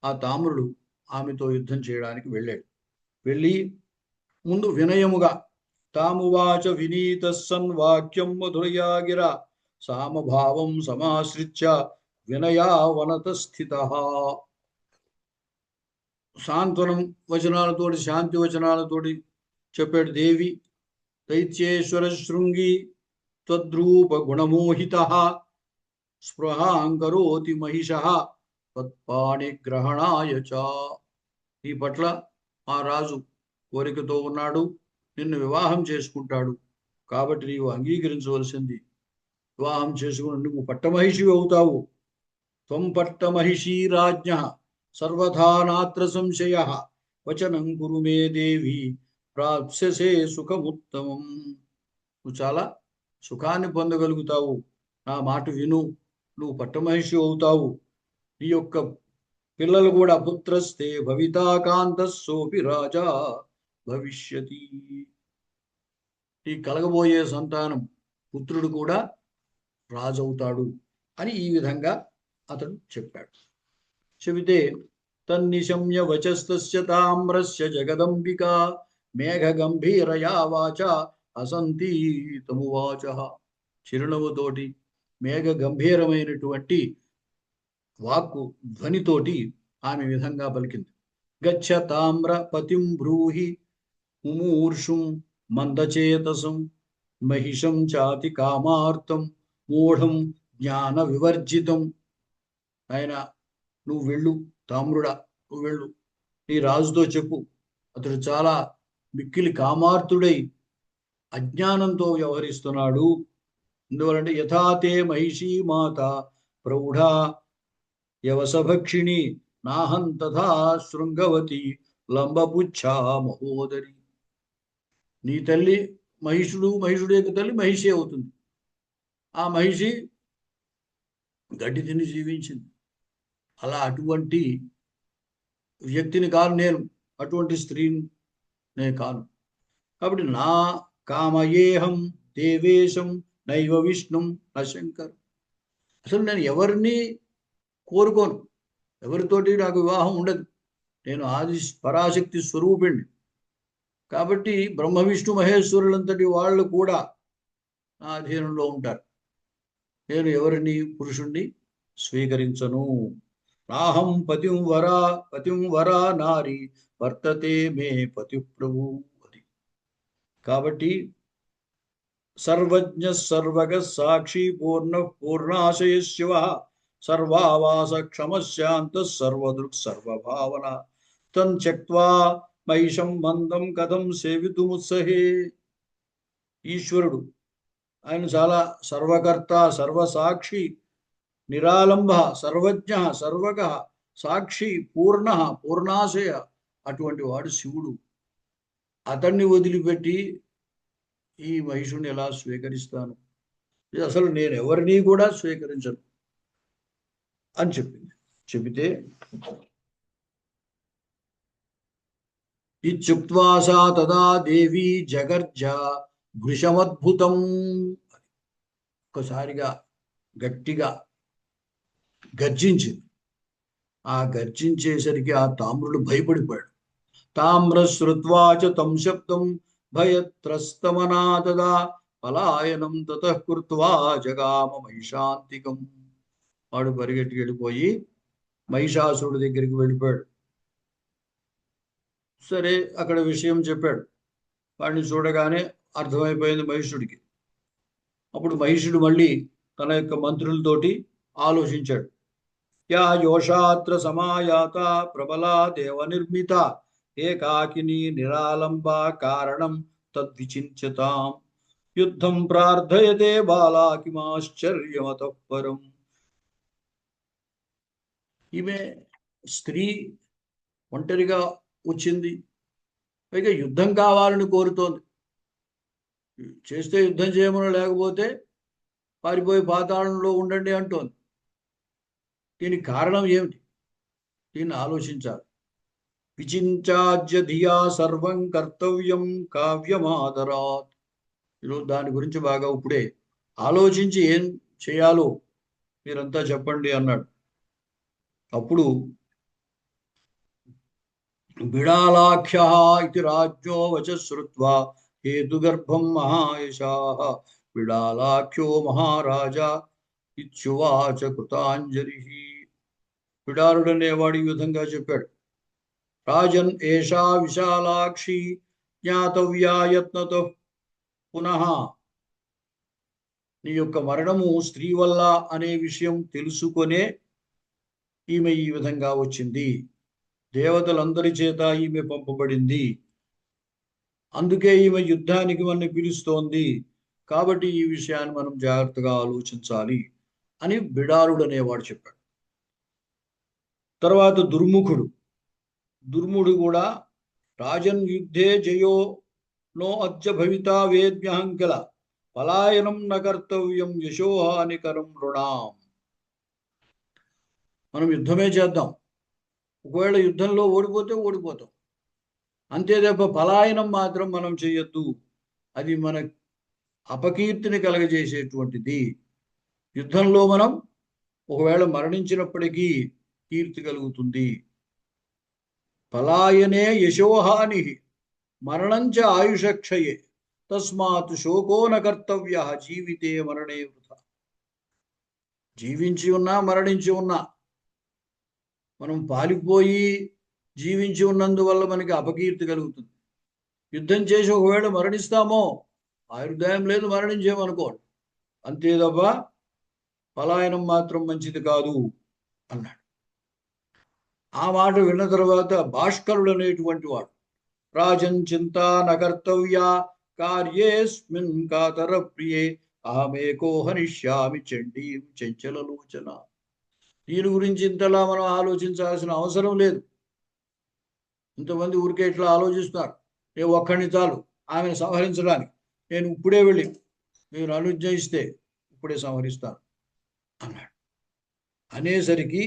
ఆ తామ్రుడు ఆమెతో యుద్ధం చేయడానికి వెళ్ళాడు. వెళ్ళి ముందు వినయముగా తామువాచ వినీత సన్ వాక్యం మధురయా గిర సామభావం సమాశ్రిత్య వినయావనత స్థిత. సాంత్వనం వచనాలతోటి, శాంతి వచనాలతోటి చెప్పాడు. దేవి దైత్యేశ్వర శృంగి త్వద్రూప గుణమోహిత స్పృహాంకరోతి మహిష తత్పాణి గ్రహణాయ చ. నీ పట్ల ఆ రాజు కోరికతో ఉన్నాడు, నిన్ను వివాహం చేసుకుంటాడు, కాబట్టి నీవు అంగీకరించవలసింది. వివాహం చేసుకుని నువ్వు పట్టమహిషి అవుతావు. త్వం పట్టమహిషీ రాజ్ఞ సర్వథా నాత్ర సంశయ వచనం కురు మే దేవి ప్రాప్స్యసే సుఖముత్తమం. నువ్వు చాలా సుఖాన్ని పొందగలుగుతావు, నా మాట విను, నువ్వు పట్టమహిషి అవుతావు. నీ యొక్క పిల్లలు కూడా పుత్రస్తే భవితాకాంత సోపి రాజా భవిష్యతి. ఈ కలగబోయే సంతానం పుత్రుడు కూడా రాజవుతాడు అని ఈ విధంగా అతడు చెప్పాడు. చెబితే తన్నిశమ్య వచస్తస్య తామ్రస్య జగదంబిక మేఘ గంభీరయా వాచ అసంతి తమువాచ. చిరునవ్వుతోటి మేఘ గంభీరమైనటువంటి వాక్కు ధ్వనితోటి ఆమె విధంగా పలికింది. గచ్చ తామ్ర పతిం బ్రూహి ముమూర్షుం మందచేతసం మహిషం చాతి కామార్తం మూఢం జ్ఞాన వివర్జితం. ఆయన నువ్వు వెళ్ళు, తామ్రుడా నువ్వు వెళ్ళు, నీ రాజుతో చెప్పు, అతడు చాలా మిక్కిలి కామార్తుడై అజ్ఞానంతో వ్యవహరిస్తున్నాడు. ఎందువలంటే యథాతే మహిషీ మాత ప్రౌఢా యవసభక్షిణి నాహం తథా శృంగవతి లంబపుచ్చా మహోదరి. నీ తల్లి మహిషుడు యొక్క తల్లి మహిషి అవుతుంది. ఆ మహిషి గడ్డి తిని జీవించింది. అలా అటువంటి వ్యక్తిని కాను నేను, అటువంటి స్త్రీని నేను కాను. కాబట్టి నా కామయేహం దేవేశం నైవ విష్ణుం నశంకర్. అసలు నేను ఎవరిని కోరుకోను, ఎవరితోటి నాకు వివాహం ఉండదు. నేను ఆది పరాశక్తి స్వరూపిణి. కాబట్టి బ్రహ్మ విష్ణు మహేశ్వరులంతటి వాళ్ళు కూడా నా అధీనంలో ఉంటారు. నేను ఎవరిని పురుషుణ్ణి స్వీకరించను. నాహం పతిం వరా నారి వర్తతే మే పతి ప్రభు. అది కాబట్టి సర్వజ్ఞ సర్వగ సాక్షి పూర్ణాశయ శివ సర్వావాస క్షమశాంత సర్వదృక్ సర్వభావన తం త్యక్త్వా మహిషం మందం కథం సేవితుముత్సహే. ఈశ్వరుడు ఆయన చాలా సర్వకర్త, సర్వసాక్షి, నిరాలంబ, సర్వజ్ఞ, సర్వగ, సాక్షి, పూర్ణాశయ అటువంటి వాడు శివుడు. అతన్ని వదిలిపెట్టి ఈ మహిషుని ఎలా స్వీకరిస్తాను? అసలు నేను ఎవరిని కూడా స్వీకరించను అని చెప్పింది. చెబితే ఇత్యుక్త్వా సా తదా దేవి జగర్జ భృశమద్భుతం. ఒక్కసారిగా గట్టిగా గర్జించింది. ఆ గర్జించేసరికి ఆ తామ్రుడు భయపడిపోయాడు. తామ్ర శ్రుత్వాచ తం శబ్దం భయత్రస్తమనాదదా పలాయనం తతః కృత్వా జగామ మహిషాంతికం. వాడు పరిగెట్టి వెళ్ళిపోయి మహిషాసురుడి దగ్గరికి వెళ్ళిపోయాడు. సరే అక్కడ విషయం చెప్పాడు. వాడిని చూడగానే అర్థమైపోయింది మహిషుడికి. అప్పుడు మహిషుడు మళ్ళీ తన యొక్క మంత్రులతోటి ఆలోచించాడు. యా యోషాత్ర సమాయాత ప్రబలా దేవ నిర్మిత ఏకాకిని నిరాలంబ కారణం తద్విచించతాం యుద్ధం ప్రార్థయతే బాలా కిమాశ్చర్యమతః పరం. ఈమె స్త్రీ ఒంటరిగా వచ్చింది, పైగా యుద్ధం కావాలని కోరుతోంది. చేస్తే యుద్ధం చేయమని, లేకపోతే పారిపోయి పాతాళంలో ఉండండి అంటోంది. దీనికి కారణం ఏమిటి? దీన్ని ఆలోచించాలి. విచించాజ్య ధియా సర్వం కర్తవ్యం కావ్యమాదరాత్. ఈరోజు దాని గురించి బాగా ఇప్పుడే ఆలోచించి ఏం చేయాలో మీరంతా చెప్పండి అన్నాడు. అప్పుడు బిడాలాఖ్య ఇది రాజ్ఞో వచ శ్రుత్వా హేతుగర్భం మహాయశాః బిడాలాఖ్యో మహారాజా ఇత్యువాచ కృతాంజలి. బిడారుడనేవాడు ఈ విధంగా చెప్పాడు. రాజన్ ఏషా విశాలాక్షి జ్ఞాతవ్యా యత్నతో పునః. నీ యొక్క మరణము స్త్రీ వల్ల అనే విషయం తెలుసుకొనే ఈమె ఈ విధంగా వచ్చింది. దేవతలందరి చేత ఈమె పంపబడింది, అందుకే ఈమె యుద్ధానికి మన పిలుస్తోంది. కాబట్టి ఈ విషయాన్ని మనం జాగ్రత్తగా ఆలోచించాలి అని బిడారుడు అనేవాడు చెప్పాడు. తర్వాత దుర్ముడు కూడా రాజన్ యుద్ధే జయో నో అద్య భవితా వేద్మ్యహం కిల పలాయనం న కర్తవ్యం యశోహానికరం రుణాం. మనం యుద్ధమే చేద్దాం, ఒకవేళ యుద్ధంలో ఓడిపోతే ఓడిపోతాం, అంతే తప్ప పలాయనం మాత్రం మనం చేయొద్దు. అది మన అపకీర్తిని కలగజేసేటువంటిది. యుద్ధంలో మనం ఒకవేళ మరణించినప్పటికీ కీర్తి కలుగుతుంది. పలాయనే యశోహాని మరణంచ ఆయుషక్షయే తస్మాత్ శోకో న కర్తవ్య జీవితే మరణే వృథా. జీవించి ఉన్నా మరణించి ఉన్నా మనం పాలిపోయి జీవించి ఉన్నందువల్ల మనకి అపకీర్తి కలుగుతుంది. యుద్ధం చేసి ఒకవేళ మరణిస్తామో ఆయుర్దాయం లేదు, మరణించేమనుకోండి, అంతే తప్ప పలాయనం మాత్రం మంచిది కాదు అన్నాడు. ఆ మాట విన్న తర్వాత భాస్కరుడు అనేటువంటి వాడు, రాజన్ చింతా నకర్తవ్య కార్యేస్మిన్ కాతర ప్రియే అహమేకో హనిష్యామి చండీం చంచలలోచన. దీని గురించి ఇంతలా మనం ఆలోచించాల్సిన అవసరం లేదు. ఇంతమంది ఊరికే ఇట్లా ఆలోచిస్తున్నారు. నేను ఒక్కడిని చాలు ఆమెను సంహరించడానికి, నేను ఇప్పుడే వెళ్ళి మీరు అనుజ్ఞయిస్తే ఇప్పుడే సంహరిస్తాను అన్నాడు. అనేసరికి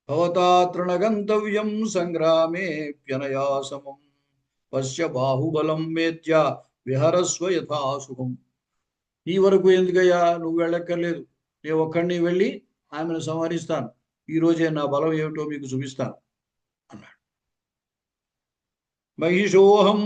భవతా తృణగంతవ్యం సంగ్రామే ప్యనయాసమం పశ్య బాహుబలం మేత్య విహరస్వ యథాసుఖం. ఈ వరకు ఎందుకయ్యా, నువ్వు వెళ్ళక్కర్లేదు, నేను ఒక్కడిని వెళ్ళి ఆమెను సంహరిస్తాను, ఈరోజే నా బలం ఏమిటో మీకు చూపిస్తాను అన్నాడు. మహిషోహం